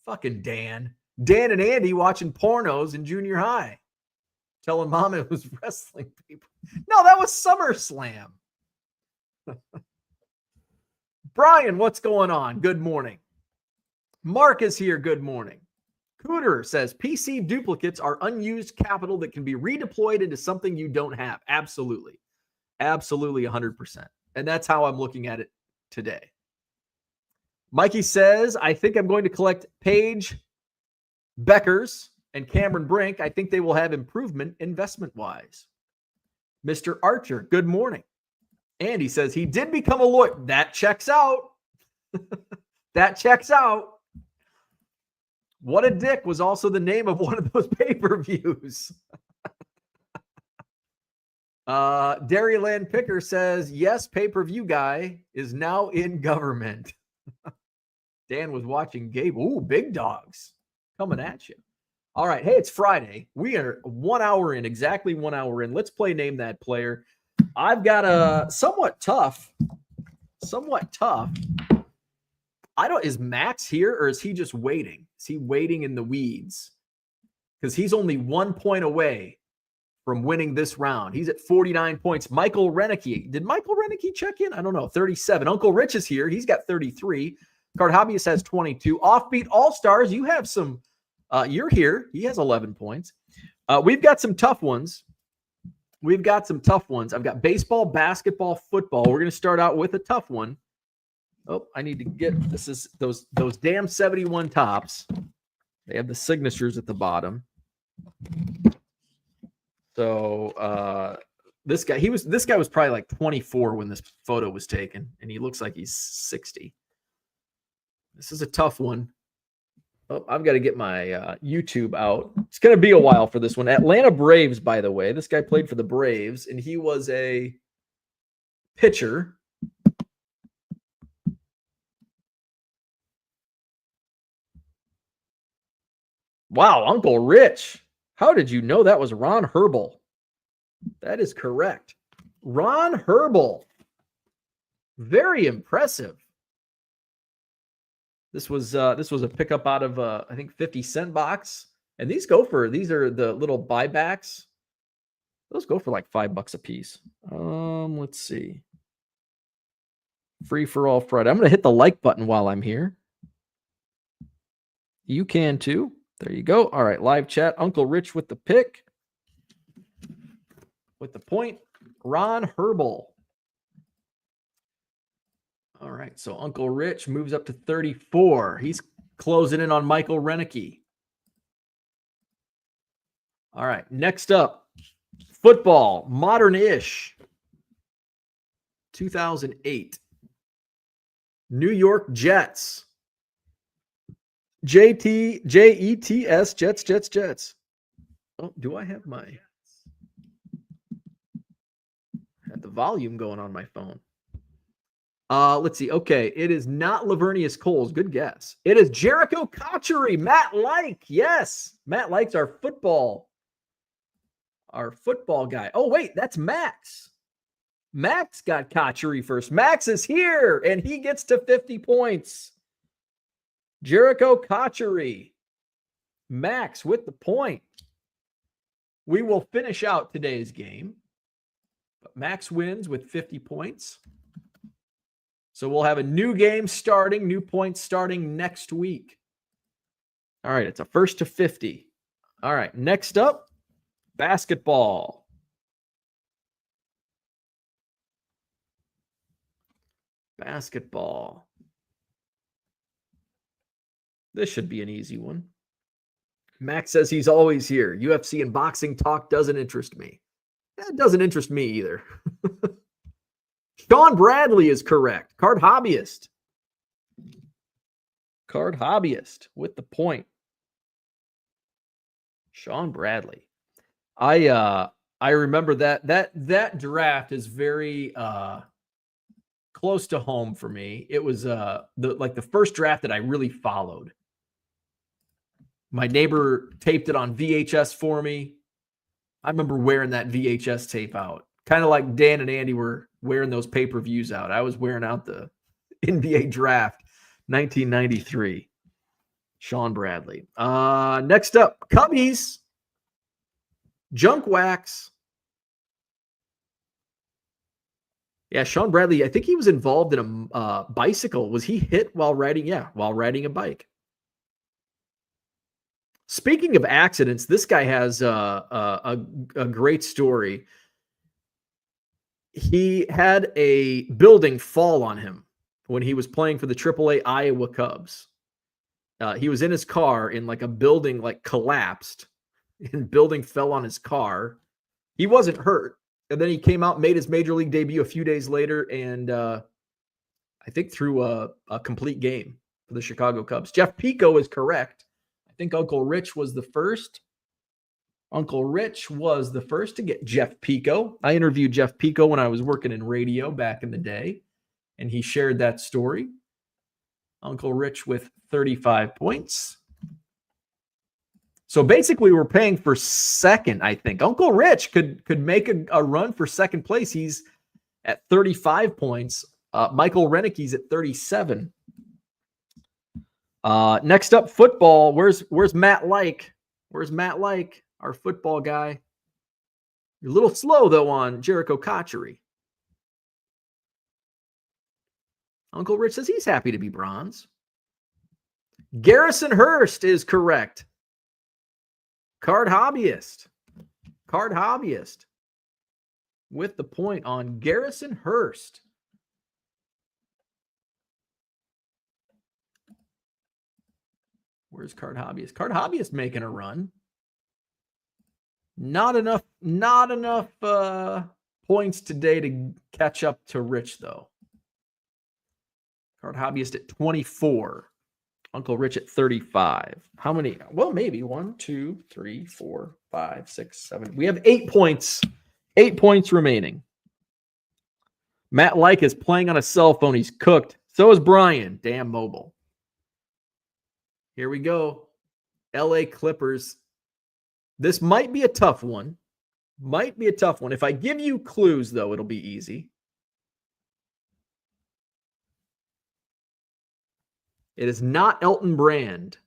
Fucking Dan. Dan and Andy watching pornos in junior high. Telling mom it was wrestling people. No, that was SummerSlam. Brian, what's going on? Good morning. Mark is here. Good morning. Cooter says, PC duplicates are unused capital that can be redeployed into something you don't have. Absolutely. Absolutely 100%. And that's how I'm looking at it today. Mikey says, I think I'm going to collect Paige Beckers and Cameron Brink. I think they will have improvement investment-wise. Mr. Archer, good morning. Andy says, he did become a lawyer. That checks out. That checks out. What a Dick was also the name of one of those pay-per-views. Dairyland Picker says, yes, pay-per-view guy is now in government. Dan was watching Gabe. Ooh, big dogs coming at you. All right. Hey, it's Friday. We are 1 hour in, exactly 1 hour in. Let's play Name That Player. I've got a somewhat tough. Is Max here or is he just waiting? Is he waiting in the weeds? Because he's only 1 point away from winning this round. He's at 49 points. Michael Renicky. Did Michael Renicky check in? I don't know. 37. Uncle Rich is here. He's got 33. Card Hobbyist has 22. Offbeat All-Stars, you have some. You're here. He has 11 points. We've got some tough ones. I've got baseball, basketball, football. We're going to start out with a tough one. Oh, I need to get this is those damn 71 tops. They have the signatures at the bottom. So this guy was probably like 24 when this photo was taken, and he looks like he's 60. This is a tough one. Oh, I've got to get my YouTube out. It's going to be a while for this one. Atlanta Braves, by the way. This guy played for the Braves, and he was a pitcher. Wow, Uncle Rich. How did you know that was Ron Herbal? That is correct. Ron Herbal. Very impressive. This was a pickup out of I think 50-cent box. And these are the little buybacks. Those go for like $5 a piece. Let's see. Free for all Friday. I'm going to hit the like button while I'm here. You can too. There you go. All right, live chat. Uncle Rich with the pick. With the point, Ron Herbal. All right, so Uncle Rich moves up to 34. He's closing in on Michael Renicky. All right, next up, football, modern-ish. 2008. New York Jets. Jets, Jets. Oh, do I have had the volume going on my phone? Let's see. Okay, it is not Lavernius Coles. Good guess. It is Jericho Cotchery. Matt Like. Yes, Matt Like's our football guy. Oh wait, that's Max. Max got Cotchery first. Max is here, and he gets to 50 points. Jericho Cotchery. Max with the point. We will finish out today's game. But Max wins with 50 points. So we'll have a new game starting, new points starting next week. All right, it's a first to 50. All right, next up, basketball. Basketball. This should be an easy one. Max says he's always here. UFC and boxing talk doesn't interest me. That doesn't interest me either. Sean Bradley is correct. Card Hobbyist. Card Hobbyist with the point. Sean Bradley. I remember that draft is very close to home for me. It was the first draft that I really followed. My neighbor taped it on VHS for me. I remember wearing that VHS tape out. Kind of like Dan and Andy were wearing those pay-per-views out. I was wearing out the NBA draft 1993. Sean Bradley. Next up, Cubbies. Junk Wax. Yeah, Sean Bradley, I think he was involved in a bicycle. Was he hit while riding? Yeah, while riding a bike. Speaking of accidents, this guy has a great story. He had a building fall on him when he was playing for the AAA Iowa Cubs. He was in his car and like a building like collapsed and building fell on his car. He wasn't hurt. And then he came out, made his major league debut a few days later, and I think threw a complete game for the Chicago Cubs. Jeff Pico is correct. I think Uncle Rich was the first. Uncle Rich was the first to get Jeff Pico. I interviewed Jeff Pico when I was working in radio back in the day, and he shared that story. Uncle Rich with 35 points. So basically, we're paying for second, I think. Uncle Rich could make a run for second place. He's at 35 points. Michael Renicke's at 37. Next up, football. Where's Matt Like? Where's Matt Like, our football guy? You're a little slow, though, on Jericho Kochery. Uncle Rich says he's happy to be bronze. Garrison Hurst is correct. Card hobbyist with the point on Garrison Hurst. Where's Card hobbyist? Card hobbyist making a run. Not enough points today to catch up to Rich, though. Card hobbyist at 24. Uncle Rich at 35. How many? Well, maybe 1, 2, 3, 4, 5, 6, 7. We have 8 points. 8 points remaining. Matt Like is playing on a cell phone. He's cooked. So is Brian. Damn mobile. Here we go. LA Clippers. This might be a tough one. If I give you clues, though, it'll be easy. It is not Elton Brand.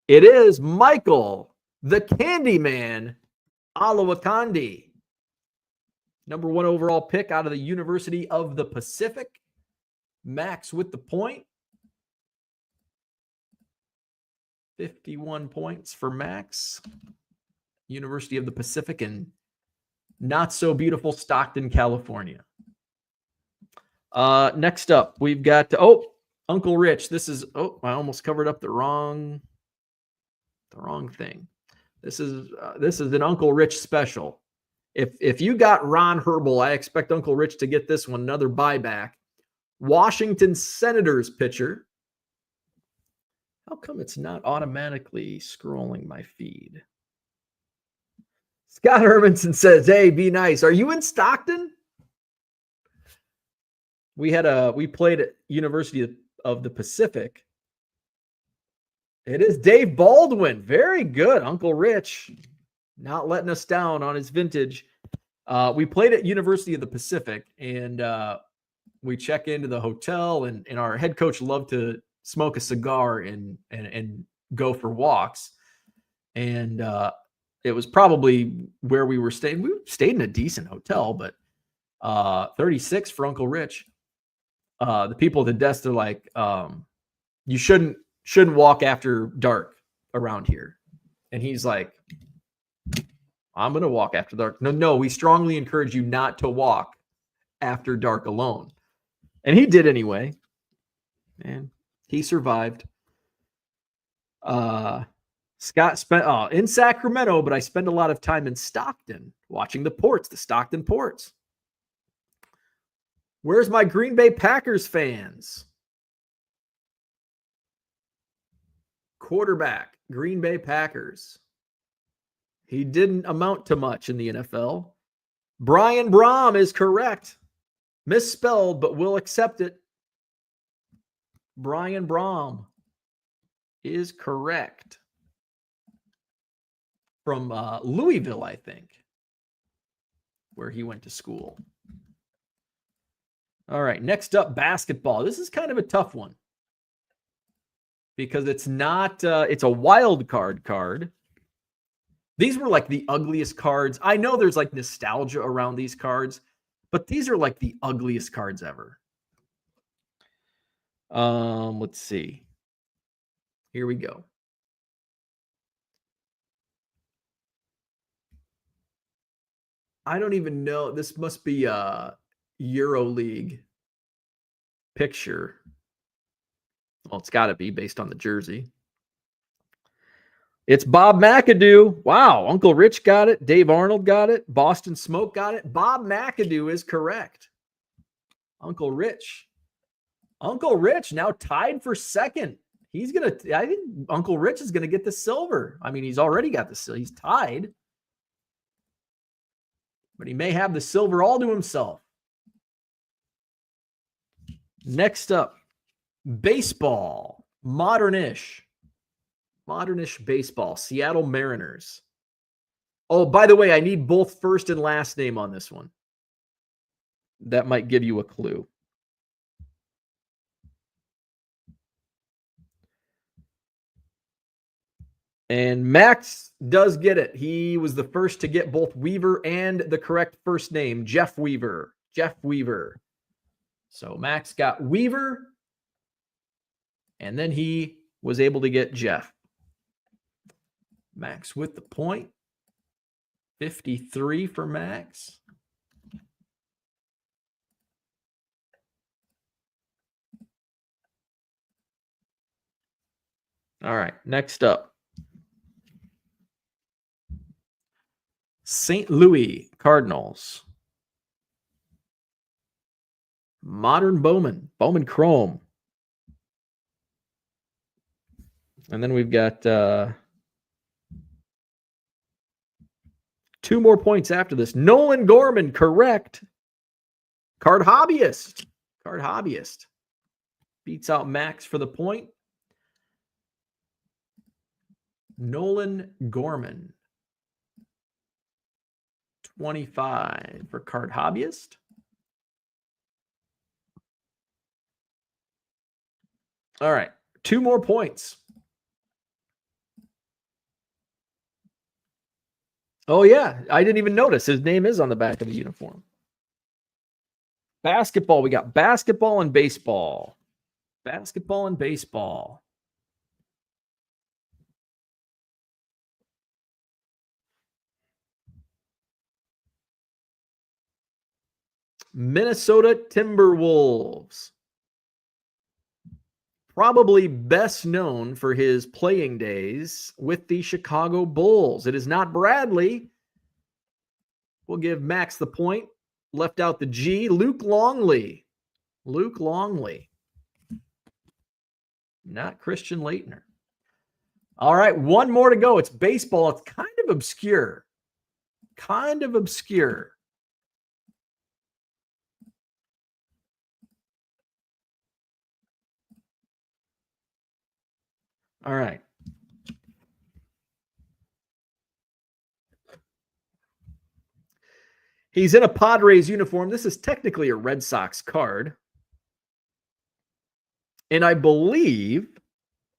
It is Michael, the Candyman, Olowokandi. Number 1 overall pick out of the University of the Pacific. Max with the point. 51 points for Max. University of the Pacific in not so beautiful Stockton, California. Next up, we've got Uncle Rich. This is I almost covered up the wrong thing. This is an Uncle Rich special. If you got Ron Herbal, I expect Uncle Rich to get this one, another buyback. Washington Senators pitcher. How come it's not automatically scrolling my feed? Scott Hermanson says, "Hey, be nice. Are you in Stockton?" We played at University of the Pacific. It is Dave Baldwin. Very good, Uncle Rich. Not letting us down on his vintage. We played at University of the Pacific, and we check into the hotel, and our head coach loved to smoke a cigar and go for walks. And it was probably where we were staying. We stayed in a decent hotel, but 36 for Uncle Rich. The people at the desk are like, you shouldn't walk after dark around here. And he's like, I'm going to walk after dark. No, we strongly encourage you not to walk after dark alone. And he did anyway. And he survived. Scott spent in Sacramento, but I spend a lot of time in Stockton watching the Stockton Ports. Where's my Green Bay Packers fans? Quarterback, Green Bay Packers. He didn't amount to much in the NFL. Brian Brom is correct. Misspelled, but we'll accept it. Brian Brom is correct. From Louisville, I think, where he went to school. All right, next up, basketball. This is kind of a tough one because it's not, it's a wild card. These were like the ugliest cards. I know there's like nostalgia around these cards, but these are like the ugliest cards ever. Let's see. Here we go. I don't even know. This must be a EuroLeague picture. Well, it's got to be based on the jersey. It's Bob McAdoo. Wow. Uncle Rich got it. Dave Arnold got it. Boston Smoke got it. Bob McAdoo is correct. Uncle Rich now tied for second. I think Uncle Rich is going to get the silver. I mean, he's already got the silver. He's tied. but he may have the silver all to himself. Next up, baseball. Modernish baseball. Seattle Mariners. Oh, by the way, I need both first and last name on this one. That might give you a clue. And Max does get it. He was the first to get both Weaver and the correct first name, Jeff Weaver. So Max got Weaver, and then he was able to get Jeff. Max with the point. 53 for Max. All right, next up. St. Louis Cardinals. Modern Bowman Chrome. And then we've got 2 more points after this. Nolan Gorman, correct. Card Hobbyist. Beats out Max for the point. Nolan Gorman. 25 for Card Hobbyist. All right, 2 more points. Oh, yeah, I didn't even notice. His name is on the back of the uniform. Basketball. We got basketball and baseball. Minnesota Timberwolves. Probably best known for his playing days with the Chicago Bulls. It is not Bradley. We'll give Max the point. Left out the G. Luke Longley. Not Christian Laettner. All right, 1 more to go. It's baseball. It's kind of obscure. All right. He's in a Padres uniform. This is technically a Red Sox card. And I believe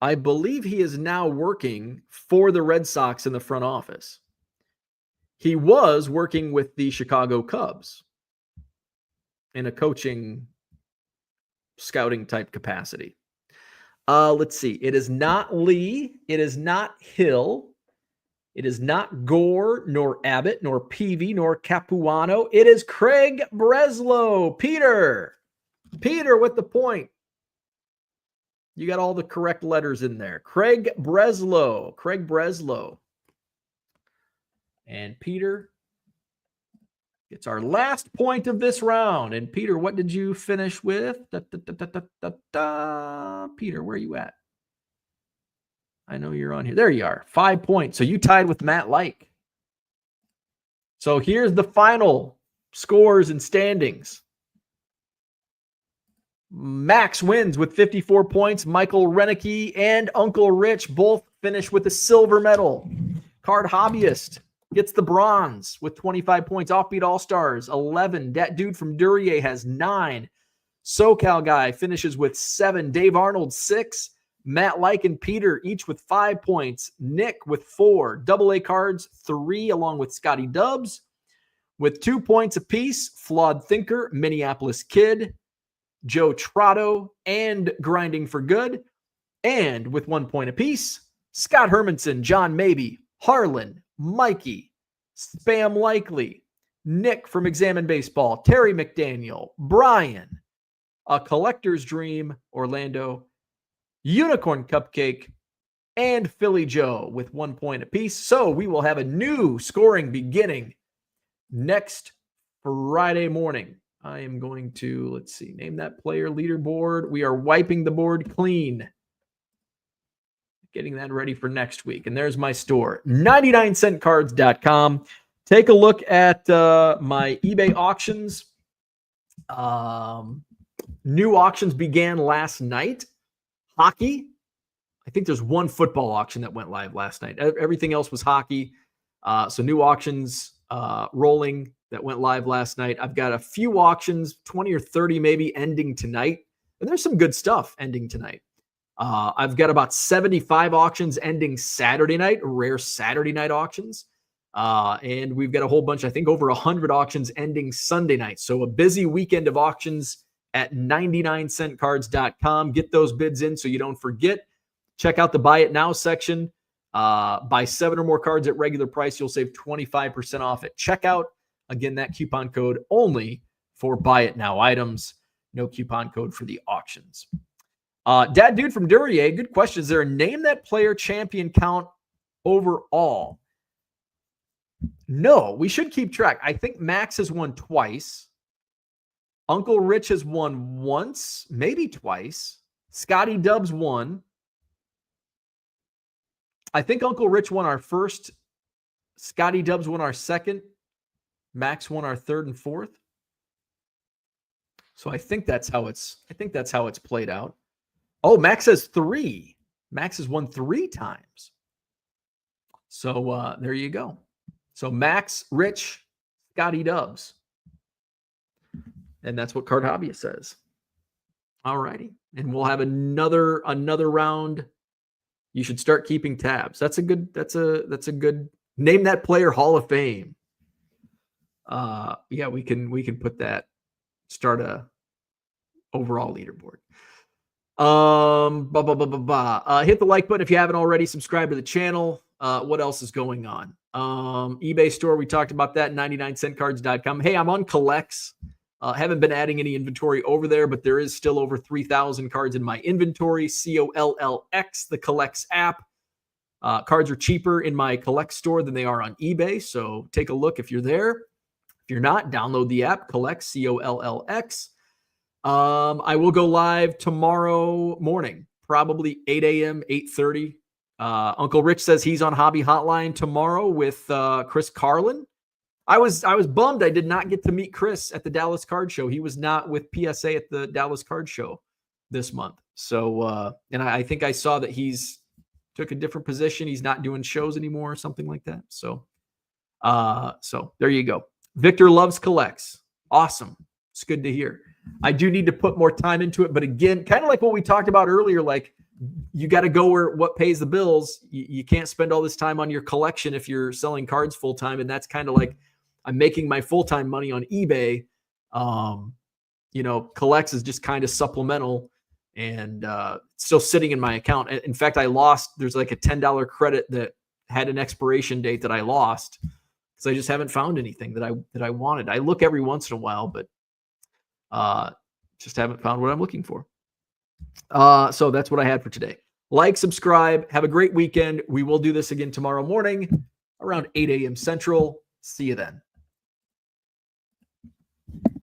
he is now working for the Red Sox in the front office. He was working with the Chicago Cubs in a coaching, scouting type capacity. Let's see. It is not Lee. It is not Hill. It is not Gore, nor Abbott, nor Peavy, nor Capuano. It is Craig Breslow. Peter with the point. You got all the correct letters in there. Craig Breslow. And Peter gets our last point of this round. And Peter, what did you finish with? Peter, where are you at? I know you're on here. There you are. 5 points. So you tied with Matt Like. So here's the final scores and standings. Max wins with 54 points. Michael Renicky and Uncle Rich both finish with the silver medal. Card Hobbyist gets the bronze with 25 points. Offbeat All-Stars, 11. That dude from Duryea has 9. SoCal Guy finishes with 7. Dave Arnold, 6. Matt Like and Peter each with 5 points. Nick with 4. AA Cards, 3, along with Scotty Dubs. With 2 points apiece, Flawed Thinker, Minneapolis Kid, Joe Trotto, and Grinding for Good. And with 1 point apiece, Scott Hermanson, John Maybe, Harlan, Mikey, Spam Likely, Nick from Examine Baseball, Terry McDaniel, Brian, A Collector's Dream, Orlando, Unicorn Cupcake, and Philly Joe with 1 point apiece. So we will have a new scoring beginning next Friday morning. I am going to, let's see, name that player leaderboard. We are wiping the board clean. Getting that ready for next week. And there's my store, 99centcards.com. Take a look at my eBay auctions. New auctions began last night. Hockey. I think there's one football auction that went live last night. Everything else was hockey. So new auctions rolling that went live last night. I've got a few auctions, 20 or 30 maybe, ending tonight. And there's some good stuff ending tonight. I've got about 75 auctions ending Saturday night, rare Saturday night auctions. And we've got a whole bunch, I think over 100 auctions ending Sunday night. So a busy weekend of auctions at 99centcards.com. Get those bids in so you don't forget. Check out the Buy It Now section. Buy 7 or more cards at regular price. You'll save 25% off at checkout. Again, that coupon code only for Buy It Now items. No coupon code for the auctions. Dad Dude from Duryea, good question. Is there a name that player champion count overall? No, we should keep track. I think Max has won twice. Uncle Rich has won once, maybe twice. Scotty Dubs won. I think Uncle Rich won our first. Scotty Dubs won our second. Max won our third and fourth. So I think that's how it's played out. Oh, Max has 3. Max has won 3 times. So there you go. So Max, Rich, Scotty Dubs. And that's what Card Hobbyist says. All righty. And we'll have another round. You should start keeping tabs. That's a good name that player Hall of Fame. Yeah, we can put that, start a overall leaderboard. Hit the like button if you haven't already. Subscribe to the channel. What else is going on? eBay store, we talked about that. 99centcards.com. Hey, I'm on Collects. Haven't been adding any inventory over there, but there is still over 3,000 cards in my inventory. COLLX, the Collects app. Cards are cheaper in my Collect store than they are on eBay, so take a look if you're there. If you're not, download the app, Collect, COLLX. I will go live tomorrow morning, probably 8 a.m., 8:30. Uncle Rich says he's on Hobby Hotline tomorrow with Chris Carlin. I was bummed I did not get to meet Chris at the Dallas Card Show. He was not with PSA at the Dallas Card Show this month. So, and I think I saw that he's took a different position. He's not doing shows anymore or something like that. So, so there you go. Victor loves collects. Awesome. It's good to hear. I do need to put more time into it. But again, kind of like what we talked about earlier, like you got to go where what pays the bills. You can't spend all this time on your collection if you're selling cards full time. And that's kind of like I'm making my full-time money on eBay. You know, collects is just kind of supplemental and still sitting in my account. In fact, there's like a $10 credit that had an expiration date that I lost because I just haven't found anything that I wanted. I look every once in a while, but just haven't found what I'm looking for. So that's what I had for today. Like, subscribe, have a great weekend. We will do this again tomorrow morning around 8 a.m. Central. See you then.